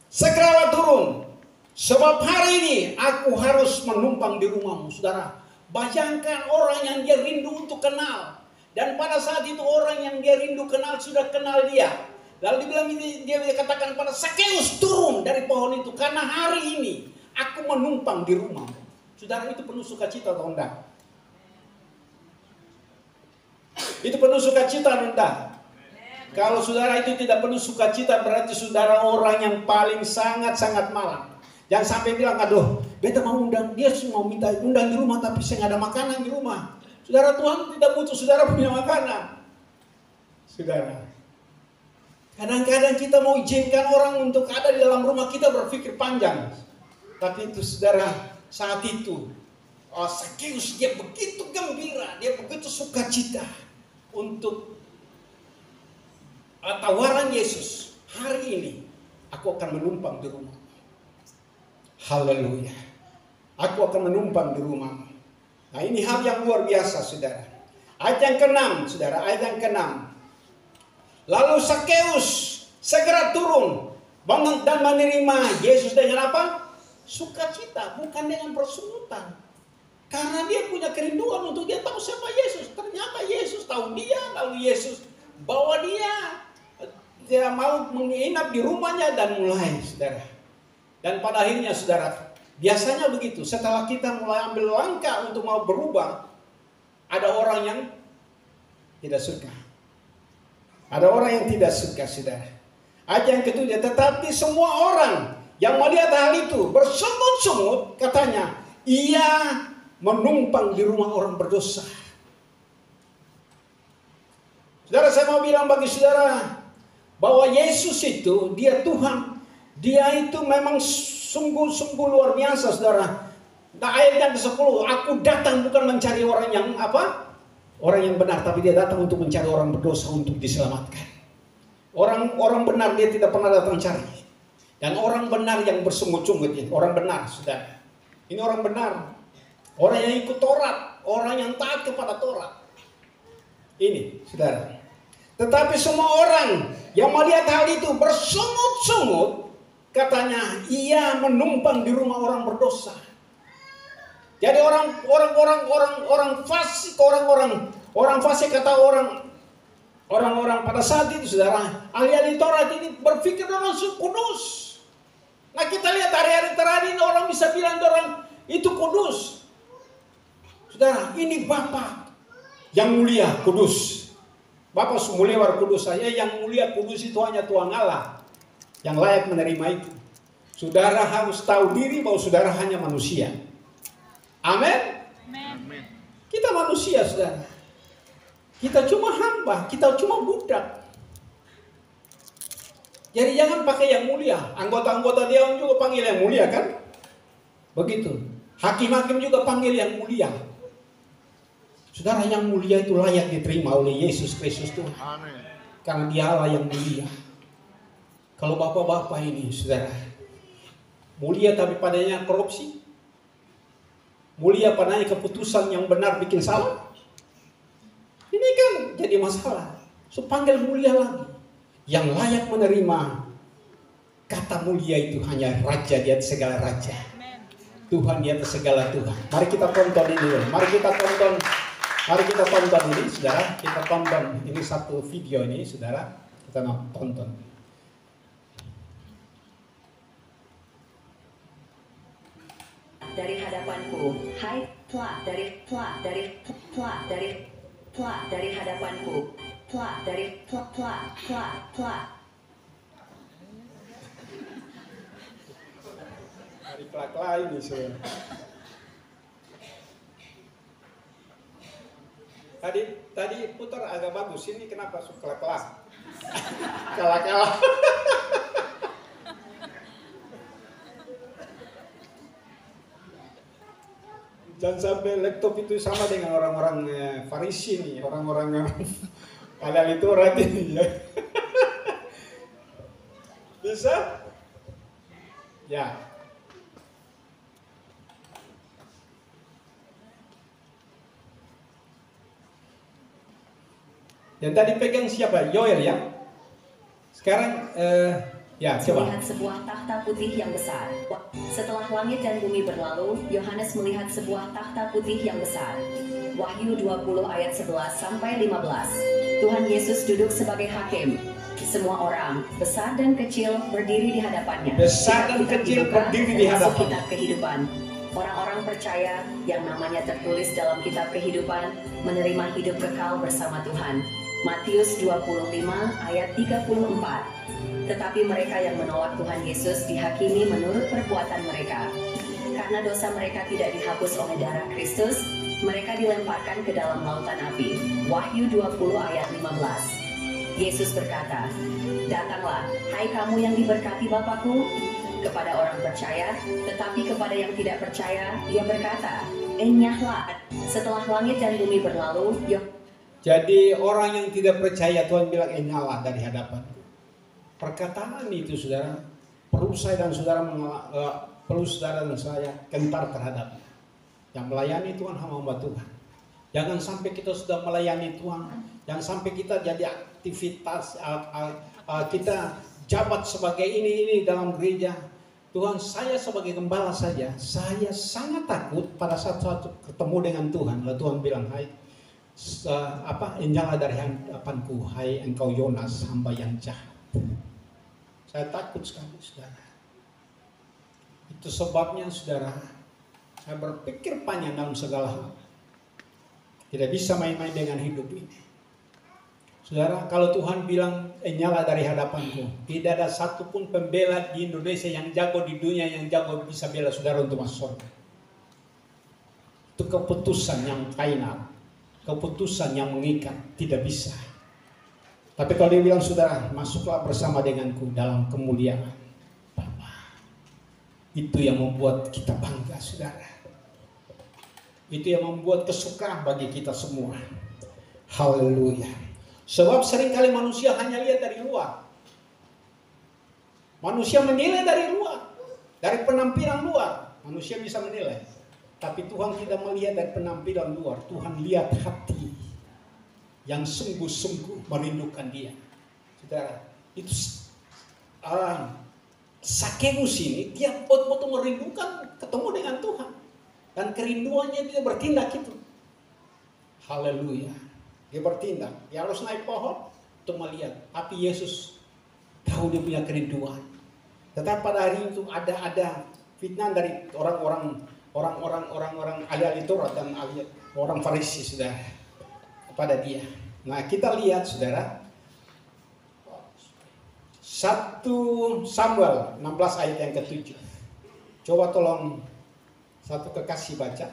segeralah turun. Sebab hari ini aku harus menumpang di rumahmu. Saudara, bayangkan orang yang dia rindu untuk kenal. Dan pada saat itu orang yang dia rindu kenal sudah kenal dia. Lalu dia katakan pada Sakeus, turun dari pohon itu, karena hari ini aku menumpang di rumahmu. Saudara, itu penuh sukacita atau enggak? Itu penuh sukacita atau enggak? Kalau saudara itu tidak penuh sukacita, berarti saudara orang yang paling sangat-sangat malang. Jangan sampai bilang, aduh, beta mau undang, dia mau minta undang di rumah, tapi saya nggak ada makanan di rumah. Saudara, Tuhan tidak butuh saudara punya makanan. Saudara, kadang-kadang kita mau izinkan orang untuk ada di dalam rumah, kita berpikir panjang. Tapi itu saudara, saat itu Sakeus dia begitu gembira, dia begitu sukacita untuk tawaran Yesus. Hari ini aku akan menumpang di rumah. Haleluya. Aku akan menumpang di rumah. Nah, ini hal yang luar biasa, saudara. Ayat yang ke-6, saudara, ayat yang ke-6. Lalu Sakeus segera turun dan menerima Yesus dengan apa? Sukacita, bukan dengan persungutan. Karena dia punya kerinduan untuk dia tahu siapa Yesus. Ternyata Yesus tahu dia, lalu Yesus bawa dia mau menginap di rumahnya dan mulai, saudara. Dan pada akhirnya, saudara, biasanya begitu. Setelah kita mulai ambil langkah untuk mau berubah, ada orang yang tidak suka. Ada orang yang tidak suka, saudara. Ayat yang ketujuh, tetapi semua orang yang melihat hal itu bersungut-sungut, katanya, ia menumpang di rumah orang berdosa. Saudara, saya mau bilang bagi saudara bahwa Yesus itu, dia Tuhan. Dia itu memang sungguh-sungguh luar biasa, saudara. Nah, ayat yang ke-10, aku datang bukan mencari orang yang apa? Orang yang benar, tapi dia datang untuk mencari orang berdosa untuk diselamatkan. Orang benar dia tidak pernah datang cari. Dan orang benar yang bersungut-sungut, orang benar, saudara. Ini orang benar. Orang yang ikut Taurat, orang yang taat kepada Taurat. Ini, saudara. Tetapi semua orang yang melihat hal itu bersungut-sungut, katanya, ia menumpang di rumah orang berdosa. Jadi orang fasik, orang fasik kata orang pada saat itu, saudara, ahli-ahli Taurat ini berpikir orang kudus. Nah, kita lihat hari-hari terakhir ini orang bisa bilang orang itu kudus. Saudara, ini Bapa yang mulia, kudus. Bapa mulia war kudus. Saya yang mulia kudus itu hanya Tuhan Allah yang layak menerima itu. Saudara harus tahu diri bahwa saudara hanya manusia. Amin. Kita manusia, saudara. Kita cuma hamba, kita cuma budak. Jadi jangan pakai yang mulia. Anggota-anggota Dewan juga panggil yang mulia, kan? Begitu. Hakim-hakim juga panggil yang mulia. Saudara, yang mulia itu layak diterima oleh Yesus Kristus Tuhan. Amin. Karena dia Allah yang mulia. Kalau bapak-bapak ini, saudara, mulia tapi padanya korupsi, mulia padanya keputusan yang benar bikin salah, ini kan jadi masalah. So panggil mulia lagi. Yang layak menerima kata mulia itu hanya Raja di atas segala raja, Tuhan di atas segala Tuhan. Mari kita tonton ini, mari kita tonton ini, saudara. Kita tonton ini satu video ini, saudara. Kita tonton. Dari hadapanku, hai telah dari hadapanku, telah. Dari kelak ini, saudara. Tadi putar agak bagus, ini kenapa suka kelak? Kelak. Jangan sampai laptop itu sama dengan orang-orang Farisi nih, orang-orang yang padahal itu orang ini ya. Bisa? Ya. Yang tadi pegang siapa? Yoel ya? Sekarang ya, coba. Melihat sebuah takhta putih yang besar. Setelah langit dan bumi berlalu, Yohanes melihat sebuah takhta putih yang besar. Wahyu 20 ayat 11 sampai 15. Tuhan Yesus duduk sebagai hakim. Semua orang, besar dan kecil, berdiri di hadapannya. Besar dan kecil berdiri di hadapannya. Kitab kehidupan. Orang-orang percaya yang namanya tertulis dalam kitab kehidupan menerima hidup kekal bersama Tuhan. Matius 25 ayat 34. Tetapi mereka yang menolak Tuhan Yesus dihakimi menurut perbuatan mereka. Karena dosa mereka tidak dihapus oleh darah Kristus, mereka dilemparkan ke dalam lautan api. Wahyu 20 ayat 15. Yesus berkata, "Datanglah, hai kamu yang diberkati Bapa-Ku." Kepada orang percaya, tetapi kepada yang tidak percaya, Dia berkata, "Enyahlah." Setelah langit dan bumi berlalu, Jadi orang yang tidak percaya, Tuhan bilang, "Enyahlah dari hadapanku." Perkataan itu, saudara, perlu saya dan saya gentar terhadapnya. Yang melayani Tuhan hamba Tuhan. Jangan sampai kita sudah melayani Tuhan, jangan sampai kita jadi aktivitas, kita jabat sebagai ini dalam gereja. Tuhan, saya sebagai gembala saja, saya sangat takut pada saat ketemu dengan Tuhan. Lalu Tuhan bilang, "Hai, enyahlah dari hadapanku, hai engkau Yonas, hamba yang jahat." Saya takut sekali, saudara. Itu sebabnya, saudara, saya berpikir panjang dalam segala hal. Tidak bisa main-main dengan hidup ini. Saudara, kalau Tuhan bilang, "Enyahlah dari hadapanku," tidak ada satupun pembela di Indonesia yang jago di dunia yang jago bisa bela saudara untuk masuk surga. Itu keputusan yang final, keputusan yang mengikat, tidak bisa. Tapi kalau dia bilang, "Saudara, masuklah bersama denganku dalam kemuliaan Bapa," itu yang membuat kita bangga, saudara. Itu yang membuat kesukaan bagi kita semua. Haleluya. Sebab seringkali manusia hanya lihat dari luar. Manusia menilai dari luar, dari penampilan luar. Manusia bisa menilai. Tapi Tuhan tidak melihat dari penampilan luar. Tuhan lihat hati yang sungguh-sungguh merindukan Dia. Saudara, itu Sakeus ini, dia betul-betul merindukan ketemu dengan Tuhan. Dan kerinduannya dia bertindak itu. Haleluya. Dia bertindak. Dia harus naik pohon untuk melihat. Tapi Yesus tahu dia punya kerinduan. Tetapi pada hari itu ada fitnah dari orang-orang ahli Taurat dan orang Farisi, saudara, kepada dia. Nah, kita lihat, saudara, 1 Samuel 16 ayat yang ke-7. Coba tolong satu kekasih baca.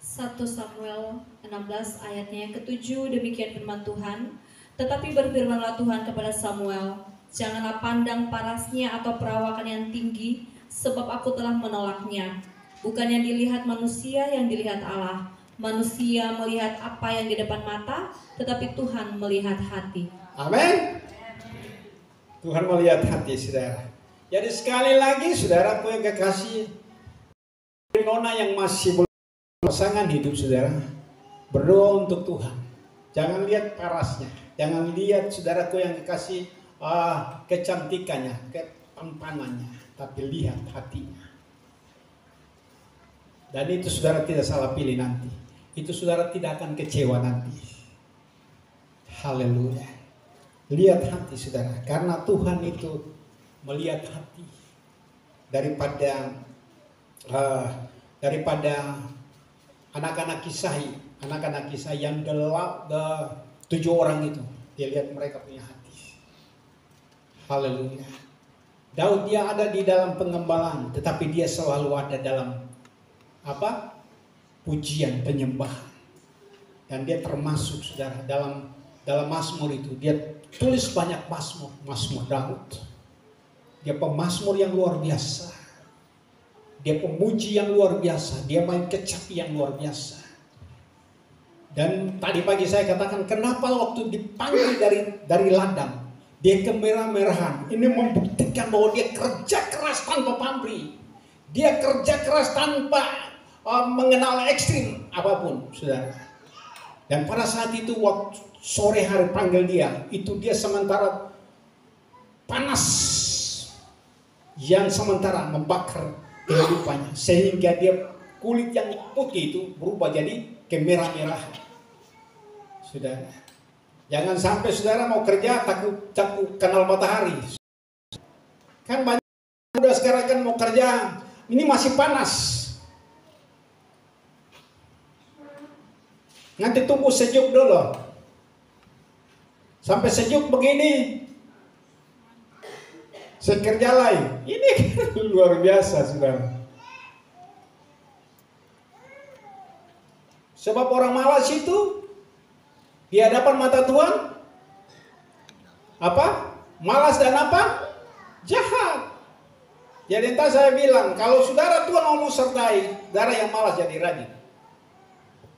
1 Samuel 16 ayatnya yang ke-7, demikian firman Tuhan. Tetapi berfirmanlah Tuhan kepada Samuel, "Janganlah pandang parasnya atau perawakan yang tinggi, sebab aku telah menolaknya. Bukan yang dilihat manusia, yang dilihat Allah. Manusia melihat apa yang di depan mata, tetapi Tuhan melihat hati." Amin. Tuhan melihat hati saudara. Jadi sekali lagi saudaraku yang kekasih, nona yang masih belum pasangan hidup saudara, berdoa untuk Tuhan. Jangan lihat parasnya, jangan lihat saudaraku yang kekasih kecantikannya, ketampanannya, tapi lihat hatinya. Dan itu saudara tidak salah pilih nanti. Itu saudara tidak akan kecewa nanti. Haleluya. Lihat hati saudara, karena Tuhan itu melihat hati daripada anak-anak kisah yang 7 orang itu, dia lihat mereka punya hati. Haleluya. Daud dia ada di dalam pengembalaan, tetapi dia selalu ada dalam pujian, penyembahan. Dan dia termasuk saudara dalam Mazmur itu, dia tulis banyak Mazmur Daud. Dia pemazmur yang luar biasa. Dia pemuji yang luar biasa. Dia main kecapi yang luar biasa. Dan tadi pagi saya katakan, kenapa waktu dipanggil dari ladang, dia kemerah-merahan. Ini membuktikan bahwa dia kerja keras tanpa pamrih. Dia kerja keras tanpa mengenal ekstrim apapun, saudara. Dan pada saat itu waktu sore hari panggil dia, itu dia sementara panas yang sementara membakar kehidupannya, sehingga dia kulit yang putih itu berubah jadi kemerah-merahan. Saudara, jangan sampai saudara mau kerja takut kenal matahari. Kan banyak udah sekarang kan mau kerja, ini masih panas. Nanti tunggu sejuk dulu. Sampai sejuk begini, saya kerja lagi. Ini luar biasa, saudara. Sebab orang malas itu di hadapan mata Tuhan malas dan jahat. Jadi entah saya bilang, kalau saudara Tuhan mau sertai, saudara yang malas jadi rajin.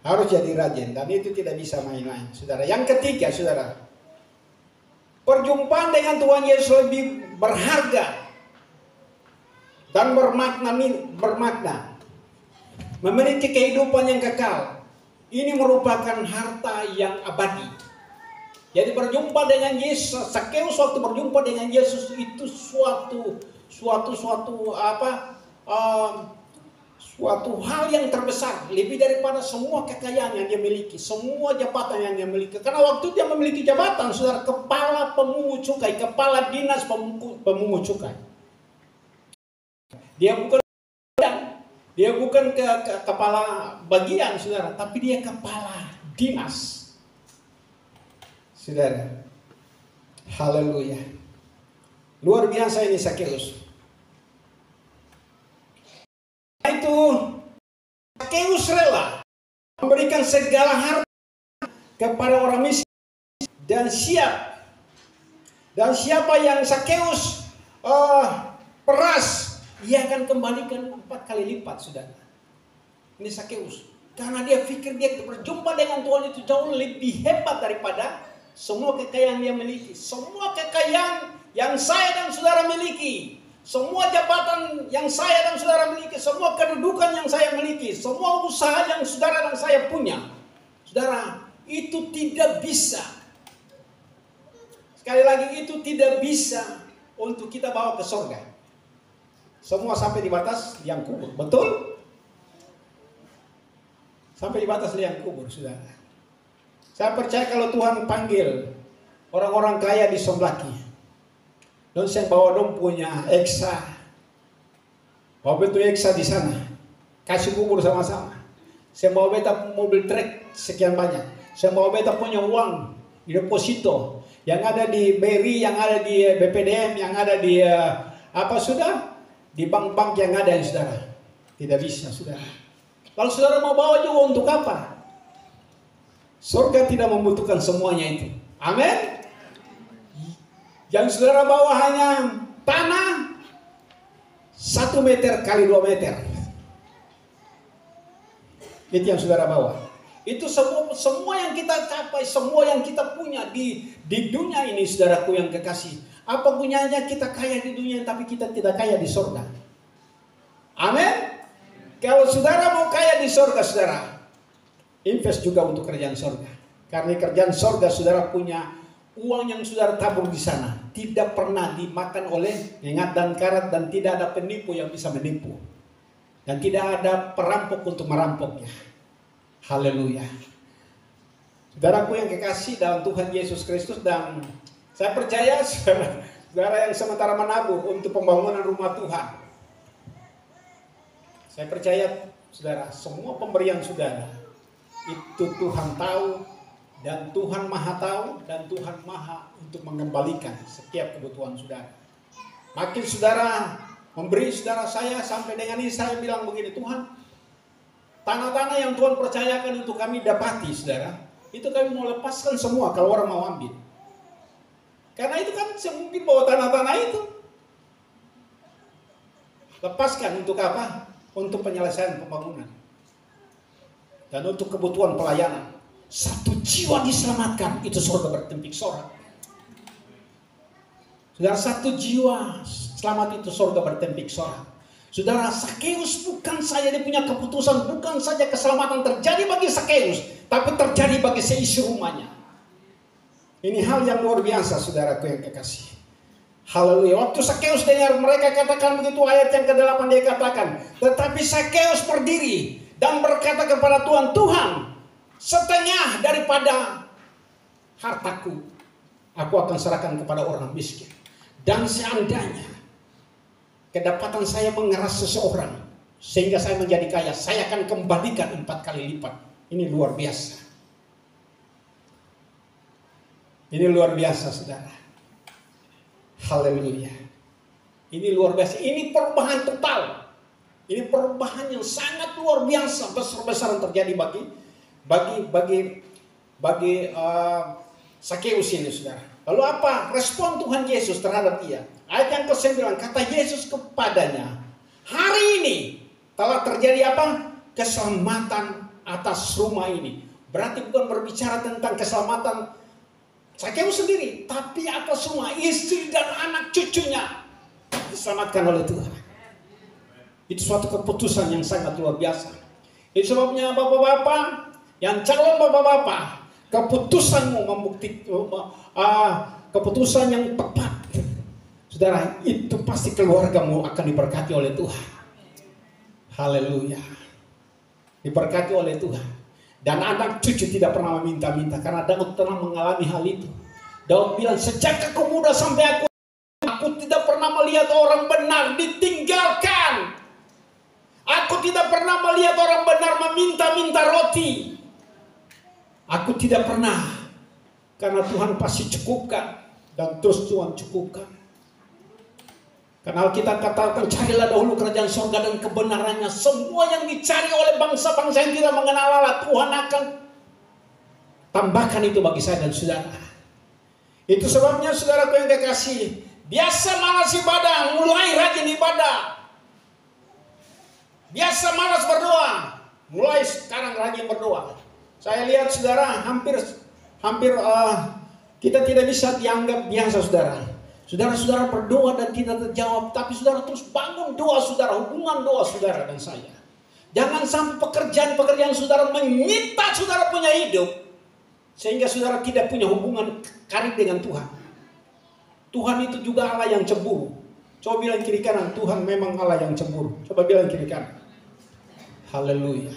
Harus jadi rajin, dan itu tidak bisa main-main, saudara. Yang ketiga, saudara, perjumpaan dengan Tuhan Yesus lebih berharga dan bermakna. Memiliki kehidupan yang kekal. Ini merupakan harta yang abadi. Jadi berjumpa dengan Yesus, Sakeus waktu berjumpa dengan Yesus itu suatu hal yang terbesar, lebih daripada semua kekayaan yang dia miliki, semua jabatan yang dia miliki. Karena waktu dia memiliki jabatan, saudara, kepala pemungut cukai, kepala dinas pemungut cukai. Dia bukan kepala bagian, saudara, tapi dia kepala dinas. Saudara, haleluya. Luar biasa ini Sakeus. Itu Sakeus rela memberikan segala harta kepada orang miskin dan siapa yang Sakeus peras, ia akan kembalikan 4 kali lipat, saudara. Ini Sakeus, karena dia pikir dia berjumpa dengan Tuhan itu jauh lebih hebat daripada semua kekayaan dia miliki, semua kekayaan yang saya dan saudara miliki. Semua jabatan yang saya dan saudara miliki, semua kedudukan yang saya miliki, semua usaha yang saudara dan saya punya, saudara, itu tidak bisa. Sekali lagi, itu tidak bisa untuk kita bawa ke surga. Semua sampai di batas liang kubur, betul? Sampai di batas liang kubur, saudara. Saya percaya kalau Tuhan panggil orang-orang kaya di Somlaki, dan saya bawa dong punya eksa, bawa betul eksa di sana, kasih kubur sama-sama. Saya bawa beta mobil trek sekian banyak, saya bawa beta punya uang di deposito yang ada di BRI, yang ada di BPDM, yang ada di di bank-bank yang ada, saudara. Tidak bisa, saudara. Kalau saudara mau bawa juga untuk apa? Surga tidak membutuhkan semuanya itu. Amin. Yang saudara bawa hanya tanah 1 meter kali 2 meter. Itu yang saudara bawa. Itu semua yang kita capai, semua yang kita punya di dunia ini, saudaraku yang kekasih. Apa gunanya kita kaya di dunia tapi kita tidak kaya di sorga? Amin. Kalau saudara mau kaya di sorga, saudara, invest juga untuk kerjaan sorga. Karena kerjaan sorga saudara punya uang yang saudara tabur di sana. Tidak pernah dimakan oleh nyengat dan karat, dan tidak ada penipu yang bisa menipu. Dan tidak ada perampok untuk merampoknya. Haleluya. Saudaraku yang kekasih dalam Tuhan Yesus Kristus, dan saya percaya saudara yang sementara menabur untuk pembangunan rumah Tuhan. Saya percaya saudara, semua pemberian saudara itu Tuhan tahu, dan Tuhan Maha tahu, dan Tuhan Maha untuk mengembalikan setiap kebutuhan saudara. Makin saudara memberi, saudara, saya sampai dengan ini saya bilang begini, Tuhan, tanah-tanah yang Tuhan percayakan untuk kami dapati, saudara, itu kami mau lepaskan semua kalau orang mau ambil. Karena itu kan mungkin bawa tanah-tanah itu. Lepaskan untuk apa? Untuk penyelesaian pembangunan. Dan untuk kebutuhan pelayanan. 1 jiwa diselamatkan, itu surga bertempik sorak. Saudara, 1 jiwa selamat itu surga bertempik sorak. Saudara, Sakeus bukan saja dia punya keputusan, bukan saja keselamatan terjadi bagi Sakeus, tapi terjadi bagi seisi rumahnya. Ini hal yang luar biasa, saudaraku yang kekasih. Haleluya. Waktu Sakeus dengar mereka katakan begitu, ayat yang ke-8 dia katakan, tetapi Sakeus berdiri dan berkata kepada Tuhan, Tuhan, setengah daripada hartaku aku akan serahkan kepada orang miskin. Dan seandainya kedapatan saya mengeras seseorang sehingga saya menjadi kaya, saya akan kembalikan 4 kali lipat. Ini luar biasa. Ini luar biasa, saudara. Haleluya. Ini luar biasa. Ini perubahan total. Ini perubahan yang sangat luar biasa, besar-besaran terjadi bagi Sakeus ini, saudara. Lalu apa respon Tuhan Yesus terhadap dia? Ayat yang ke-9, kata Yesus kepadanya, hari ini telah terjadi apa? Keselamatan atas rumah ini. Berarti bukan berbicara tentang keselamatan Sakeus sendiri, tapi atas semua istri dan anak cucunya diselamatkan oleh Tuhan. Itu suatu keputusan yang sangat luar biasa. Itu sebabnya bapak-bapak, yang calon bapak-bapak, keputusanmu keputusan yang tepat, saudara, itu pasti keluargamu akan diberkati oleh Tuhan. Haleluya. Diberkati oleh Tuhan. Dan anak cucu tidak pernah meminta-minta, karena Daud pernah mengalami hal itu. Daud bilang, sejak aku muda sampai aku tidak pernah melihat orang benar ditinggalkan. Aku tidak pernah melihat orang benar meminta-minta roti. Aku tidak pernah, karena Tuhan pasti cukupkan, dan terus Tuhan cukupkan. Karena kita katakan, carilah dahulu kerajaan surga dan kebenarannya. Semua yang dicari oleh bangsa-bangsa yang tidak mengenal Allah, Tuhan akan tambahkan itu bagi saya dan saudara. Itu sebabnya saudaraku yang kekasih, biasa malas ibadah, mulai rajin ibadah. Biasa malas berdoa, mulai sekarang rajin berdoa. Saya lihat saudara, hampir kita tidak bisa dianggap biasa, saudara. Saudara-saudara berdoa dan tidak terjawab, tapi saudara terus bangun doa saudara, hubungan doa saudara dan saya. Jangan sampai pekerjaan-pekerjaan saudara menyita saudara punya hidup, sehingga saudara tidak punya hubungan karib dengan Tuhan. Tuhan itu juga Allah yang cemburu. Coba bilang kiri kanan, Tuhan memang Allah yang cemburu. Coba bilang kiri kanan. Haleluya.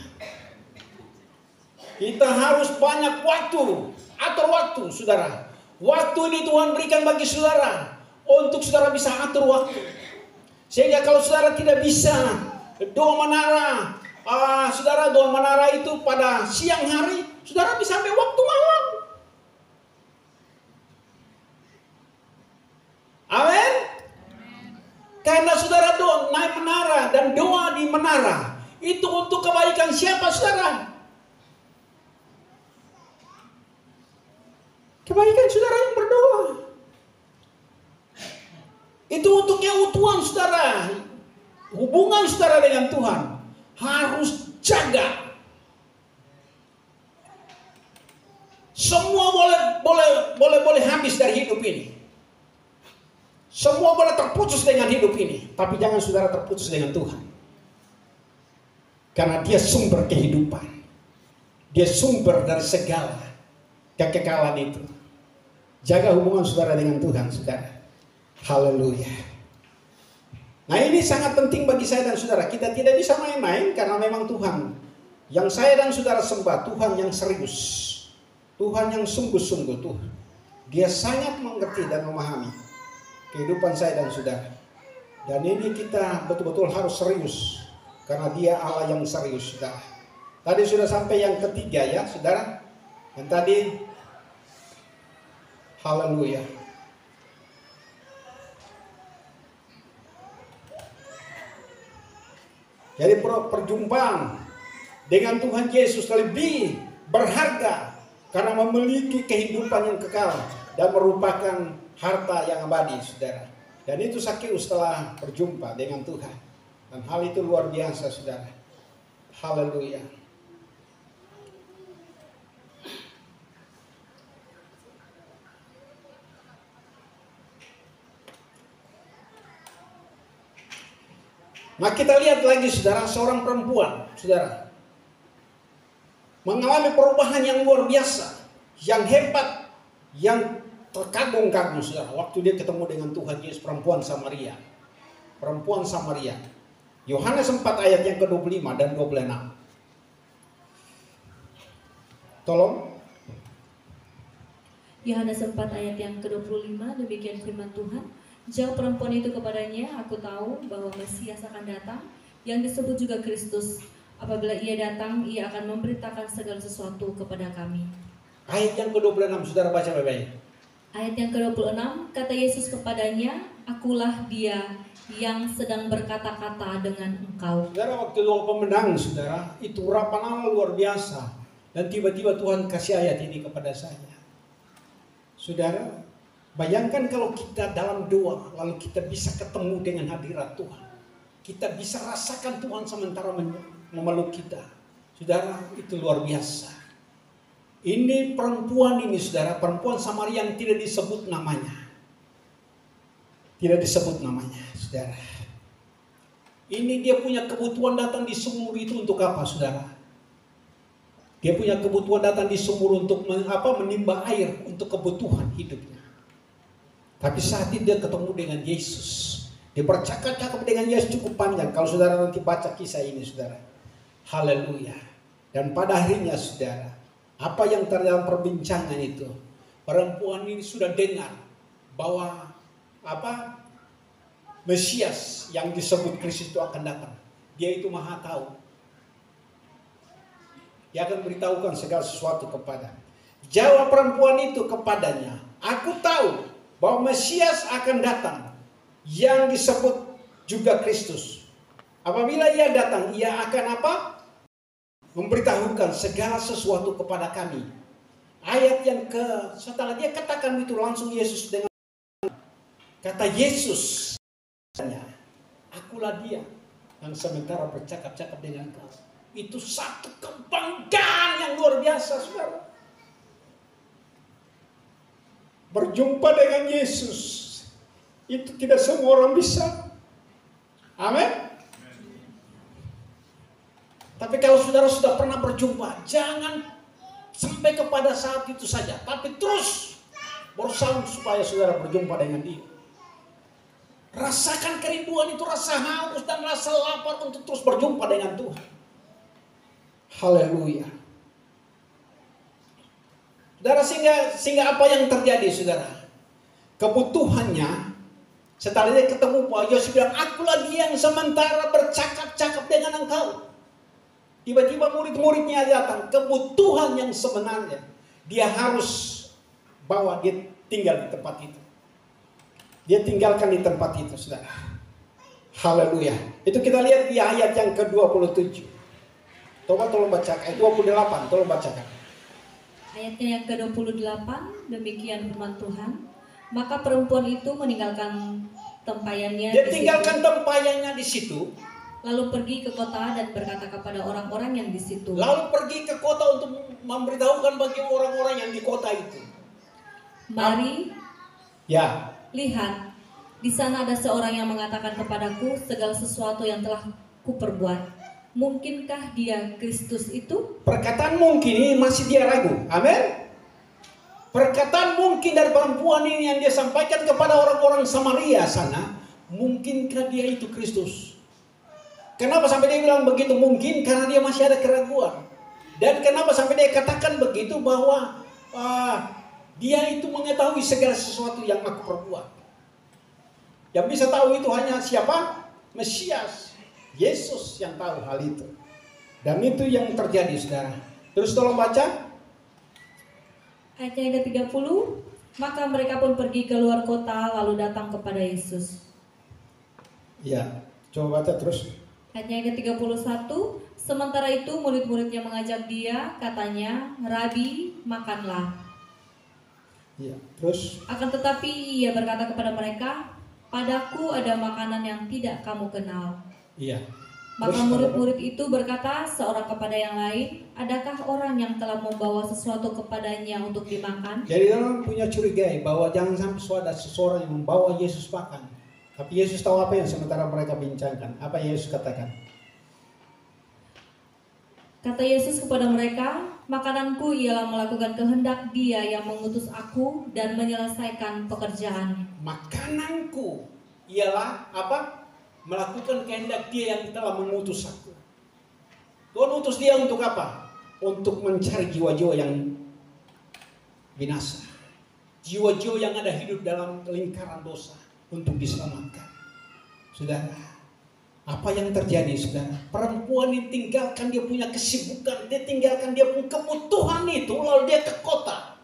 Kita harus banyak waktu, atur waktu saudara. Waktu ini Tuhan berikan bagi saudara, untuk saudara bisa atur waktu. Sehingga kalau saudara tidak bisa doa menara, saudara doa menara itu pada siang hari, saudara bisa ambil waktu malam. Amin. Karena saudara doa naik menara dan doa di menara itu untuk kebaikan siapa, saudara? Kebaikan saudara yang berdoa. Itu untuk keutuhan saudara. Hubungan saudara dengan Tuhan harus jaga. Semua boleh habis dari hidup ini. Semua boleh terputus dengan hidup ini, tapi jangan saudara terputus dengan Tuhan. Karena Dia sumber kehidupan. Dia sumber dari segala kekekalan itu. Jaga hubungan saudara dengan Tuhan, saudara. Haleluya. Nah, ini sangat penting bagi saya dan saudara. Kita tidak bisa main-main karena memang Tuhan yang saya dan saudara sembah, Tuhan yang serius. Tuhan yang sungguh-sungguh Tuhan. Dia sangat mengerti dan memahami kehidupan saya dan saudara. Dan ini kita betul-betul harus serius. Karena Dia Allah yang serius, saudara. Tadi sudah sampai yang ketiga ya, saudara. Dan tadi, haleluya. Jadi perjumpaan dengan Tuhan Yesus lebih berharga karena memiliki kehidupan yang kekal dan merupakan harta yang abadi, saudara. Dan itu Sakeus setelah berjumpa dengan Tuhan. Dan hal itu luar biasa, saudara. Haleluya. Nah, kita lihat lagi, saudara, seorang perempuan, saudara, mengalami perubahan yang luar biasa, yang hebat, yang terkagum-kagum, saudara, waktu dia ketemu dengan Tuhan Yesus, perempuan Samaria. Perempuan Samaria. Yohanes 4 ayat yang ke-25 dan 26. Tolong. Yohanes 4 ayat yang ke-25, demikian firman Tuhan. Jawab perempuan itu kepadanya, aku tahu bahwa Mesias akan datang, yang disebut juga Kristus. Apabila Ia datang, Ia akan memberitakan segala sesuatu kepada kami. Ayat yang ke-26, saudara baca baik-baik. Ayat yang ke-26, kata Yesus kepadanya, akulah Dia yang sedang berkata-kata dengan engkau. Saudara, waktu doa pemenang, saudara, itu urapan Allah luar biasa. Dan tiba-tiba Tuhan kasih ayat ini kepada saya. Saudara, bayangkan kalau kita dalam doa, lalu kita bisa ketemu dengan hadirat Tuhan. Kita bisa rasakan Tuhan sementara memeluk kita. Saudara, itu luar biasa. Ini perempuan ini, saudara, perempuan Samaria yang tidak disebut namanya. Tidak disebut namanya, saudara. Ini dia punya kebutuhan datang di sumur itu untuk apa, saudara? Dia punya kebutuhan datang di sumur untuk menimba air untuk kebutuhan hidupnya. Tapi saat itu dia ketemu dengan Yesus. Dia bercakap-cakap dengan Yesus cukup panjang. Kalau saudara nanti baca kisah ini, saudara. Haleluya. Dan pada akhirnya, saudara, apa yang terjadi dalam perbincangan itu? Perempuan ini sudah dengar bahwa Mesias yang disebut Kristus itu akan datang. Dia itu maha tahu. Dia akan beritahukan segala sesuatu kepada. Jawab perempuan itu kepadanya, aku tahu bahwa Mesias akan datang, yang disebut juga Kristus. Apabila Ia datang, Ia akan apa? Memberitahukan segala sesuatu kepada kami. Ayat yang setelah dia katakan itu, langsung Yesus dengan kata Yesus, akulah Dia yang sementara bercakap-cakap dengan kau. Itu satu kebanggaan yang luar biasa, saudara. Berjumpa dengan Yesus itu tidak semua orang bisa. Amin. Tapi kalau saudara sudah pernah berjumpa, jangan sampai kepada saat itu saja, tapi terus berusaha supaya saudara berjumpa dengan Dia. Rasakan kerinduan itu, rasa haus dan rasa lapar untuk terus berjumpa dengan Tuhan. Haleluya. Saudara, sehingga apa yang terjadi, saudara? Kebutuhannya, setelah dia ketemu Pak Yesus bilang, akulah Dia yang sementara bercakap-cakap dengan engkau. Tiba-tiba murid-muridnya datang. Kebutuhan yang sebenarnya dia harus bawa, dia tinggal di tempat itu. Dia tinggalkan di tempat itu, saudara. Haleluya. Itu kita lihat di ayat yang ke-27. Coba tolong bacakan. Ayat 28, tolong bacakan. Ayatnya yang ke-28, demikian firman Tuhan. Maka perempuan itu meninggalkan tempayannya. Dia tinggalkan tempayannya di situ. lalu pergi ke kota dan berkata kepada orang-orang yang di situ. Lalu pergi ke kota untuk memberitahukan bagi orang-orang yang di kota itu. Mari, Ya, lihat, di sana ada seorang yang mengatakan kepadaku segala sesuatu yang telah kuperbuat. Mungkinkah dia Kristus itu? perkataan mungkin ini masih dia ragu. Amin. Perkataan mungkin dari perempuan ini yang dia sampaikan kepada orang-orang Samaria sana, mungkinkah dia itu Kristus? Kenapa sampai dia bilang begitu mungkin? Karena dia masih ada keraguan. Dan kenapa sampai dia katakan begitu bahwa dia itu mengetahui segala sesuatu yang aku perbuat. Yang bisa tahu itu hanya siapa? Mesias, Yesus yang tahu hal itu. Dan itu yang terjadi, saudara. Terus tolong baca. Ayatnya yang ke-30, maka mereka pun pergi keluar kota lalu datang kepada Yesus. Ya, coba baca terus. Ayatnya yang ke-31, sementara itu murid-muridnya mengajak dia, katanya, Rabi, makanlah. Ya, terus. Akan tetapi ia berkata kepada mereka, padaku ada makanan yang tidak kamu kenal. Iya. Maka Terus, murid-murid itu berkata seorang kepada yang lain, adakah orang yang telah membawa sesuatu kepadanya untuk dimakan? Jadi orang punya curigai bahwa jangan sampai ada seseorang yang membawa Yesus makan. Tapi Yesus tahu apa yang sementara mereka bincangkan. Apa Yesus katakan? Kata Yesus kepada mereka, makananku ialah melakukan kehendak Dia yang mengutus aku dan menyelesaikan pekerjaannya. Makananku ialah apa? Melakukan kehendak Dia yang telah mengutus aku. Tuhan utus dia untuk apa? Untuk mencari jiwa-jiwa yang binasa. Jiwa-jiwa yang ada hidup dalam lingkaran dosa untuk diselamatkan. Saudara, apa yang terjadi, saudara? Perempuan ini tinggalkan dia punya kesibukan, dia tinggalkan dia punya kebutuhan itu, lalu dia ke kota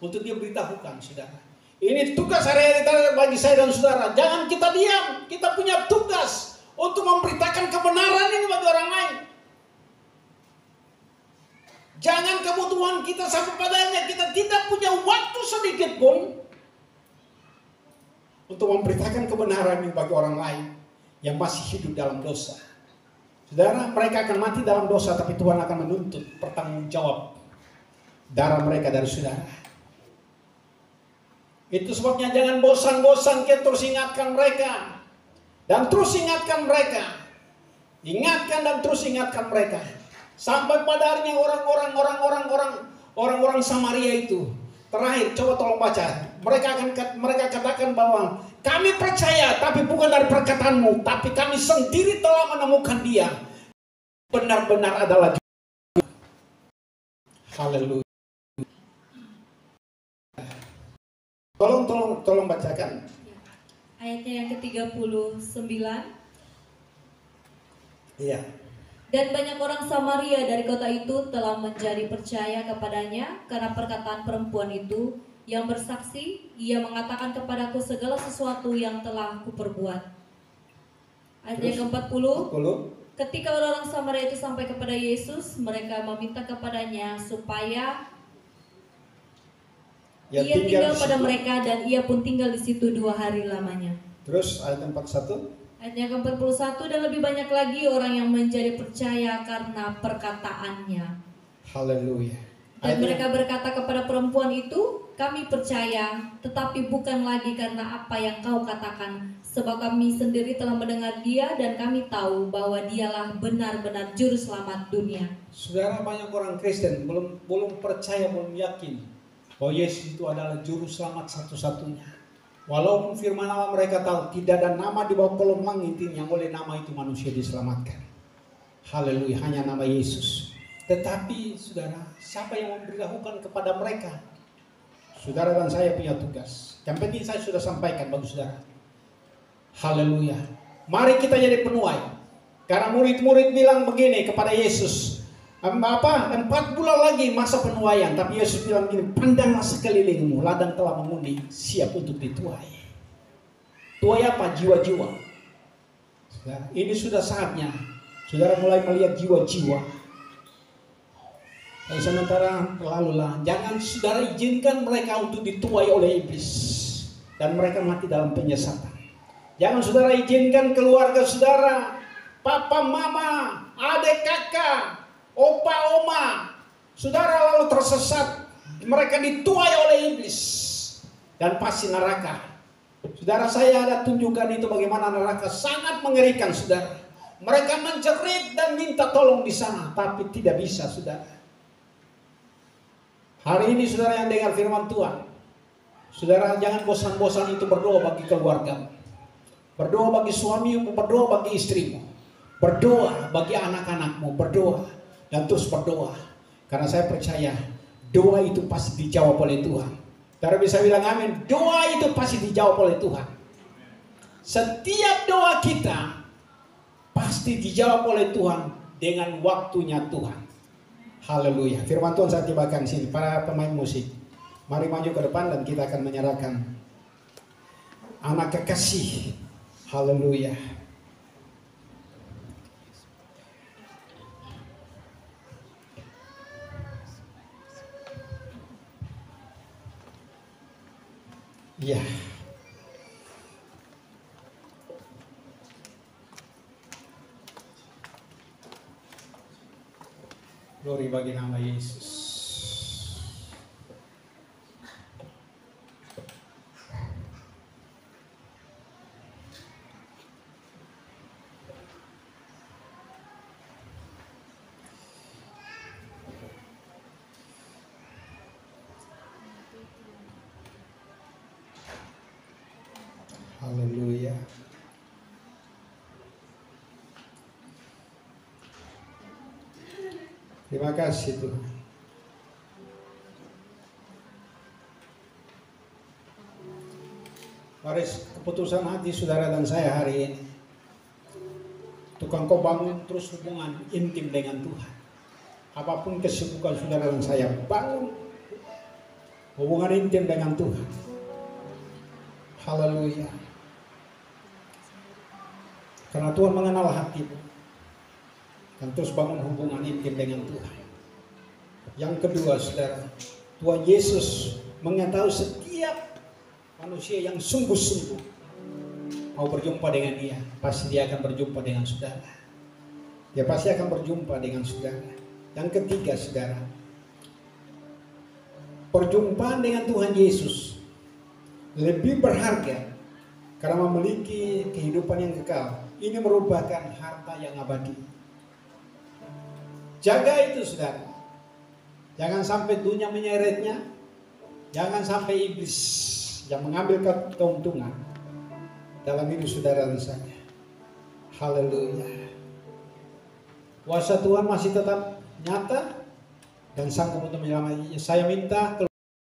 untuk dia beritahukan, saudara. Ini tugas hari-hari bagi saya dan saudara. Jangan kita diam. Kita punya tugas untuk memberitakan kebenaran ini bagi orang lain. Jangan kebutuhan kita sampai padanya kita tidak punya waktu sedikit pun untuk memberitakan kebenaran ini bagi orang lain yang masih hidup dalam dosa. Saudara, mereka akan mati dalam dosa, tapi Tuhan akan menuntut pertanggungjawab darah mereka dari saudara. Itu sebabnya jangan bosan-bosan kita terus ingatkan mereka. Dan terus ingatkan mereka. Ingatkan dan terus ingatkan mereka. Sampai pada akhirnya orang-orang Samaria itu. Terakhir, coba tolong baca. Mereka katakan bahwa kami percaya tapi bukan dari perkataanmu. Tapi kami sendiri telah menemukan dia. Benar-benar adalah Dia. Haleluya. Tolong bacakan. Ayatnya yang ke-39. Iya. Dan banyak orang Samaria dari kota itu telah menjadi percaya kepadanya karena perkataan perempuan itu yang bersaksi, ia mengatakan kepadaku segala sesuatu yang telah kuperbuat. Ayat yang ke-40. Ketika orang-orang Samaria itu sampai kepada Yesus, mereka meminta kepadanya supaya ia tinggal pada mereka dan ia pun tinggal di situ 2 hari lamanya. Terus ayat 41. Ayat yang ke-41, dan lebih banyak lagi orang yang menjadi percaya karena perkataannya. Haleluya. Dan mereka berkata kepada perempuan itu, kami percaya, tetapi bukan lagi karena apa yang kau katakan, sebab kami sendiri telah mendengar dia dan kami tahu bahwa dialah benar-benar juru selamat dunia. Saudara, banyak orang Kristen belum percaya, belum yakin bahwa Yesus itu adalah juru selamat satu-satunya. Walaupun firman Allah mereka tahu tidak ada nama di bawah kolong langit yang oleh nama itu manusia diselamatkan. Haleluya, hanya nama Yesus. Tetapi saudara, siapa yang memberitahukan kepada mereka? Saudara dan saya punya tugas. Yang penting saya sudah sampaikan bagi saudara. Haleluya. Mari kita jadi penuai. Karena murid-murid bilang begini kepada Yesus. 4 bulan lagi masa penuaian. Tapi Yesus bilang gini, pandanglah sekelilingmu, ladang telah mengundi, siap untuk dituai. Tuai apa? Jiwa-jiwa. Saudara, ini sudah saatnya saudara mulai melihat jiwa-jiwa. Dan sementara lalulah, jangan saudara izinkan mereka untuk dituai oleh iblis dan mereka mati dalam penyesatan. Jangan saudara izinkan keluarga saudara papa, mama, adik, kakak, opa, oma, saudara lalu tersesat. Mereka dituai oleh iblis dan pasti neraka. Saudara, saya ada tunjukkan itu bagaimana neraka sangat mengerikan, saudara. Mereka menjerit dan minta tolong di sana, tapi tidak bisa, saudara. Hari ini saudara yang dengar firman Tuhan, saudara jangan bosan-bosan itu berdoa bagi keluarga, berdoa bagi suamimu, berdoa bagi istrimu, berdoa bagi anak-anakmu, berdoa dan terus berdoa. Karena saya percaya doa itu pasti dijawab oleh Tuhan. Saudara bisa bilang amin. Doa itu pasti dijawab oleh Tuhan. Setiap doa kita pasti dijawab oleh Tuhan dengan waktunya Tuhan. Haleluya. Firman Tuhan saya tibakan sini. Para pemain musik, mari maju ke depan dan kita akan menyerahkan anak kekasih. Haleluya. Ya. Glory bagi nama Yesus. Haleluya. Terima kasih Tuhan. Mari keputusan hati saudara dan saya hari ini, tukang kau bangun terus hubungan intim dengan Tuhan. Apapun kesibukan saudara dan saya, bangun hubungan intim dengan Tuhan. Haleluya. Karena Tuhan mengenal hatimu. Dan terus bangun hubungan intim dengan Tuhan. Yang kedua saudara, Tuhan Yesus mengetahui setiap manusia yang sungguh-sungguh mau berjumpa dengan dia. Pasti dia akan berjumpa dengan saudara. Dia pasti akan berjumpa dengan saudara. Yang ketiga saudara, perjumpaan dengan Tuhan Yesus lebih berharga karena memiliki kehidupan yang kekal. Ini merupakan harta yang abadi. Jaga itu saudara. Jangan sampai dunia menyeretnya. Jangan sampai iblis yang mengambil keuntungan dalam hidup saudara dan saya. Haleluya. Kuasa Tuhan masih tetap nyata dan sanggup untuk menyelamatkan. Saya minta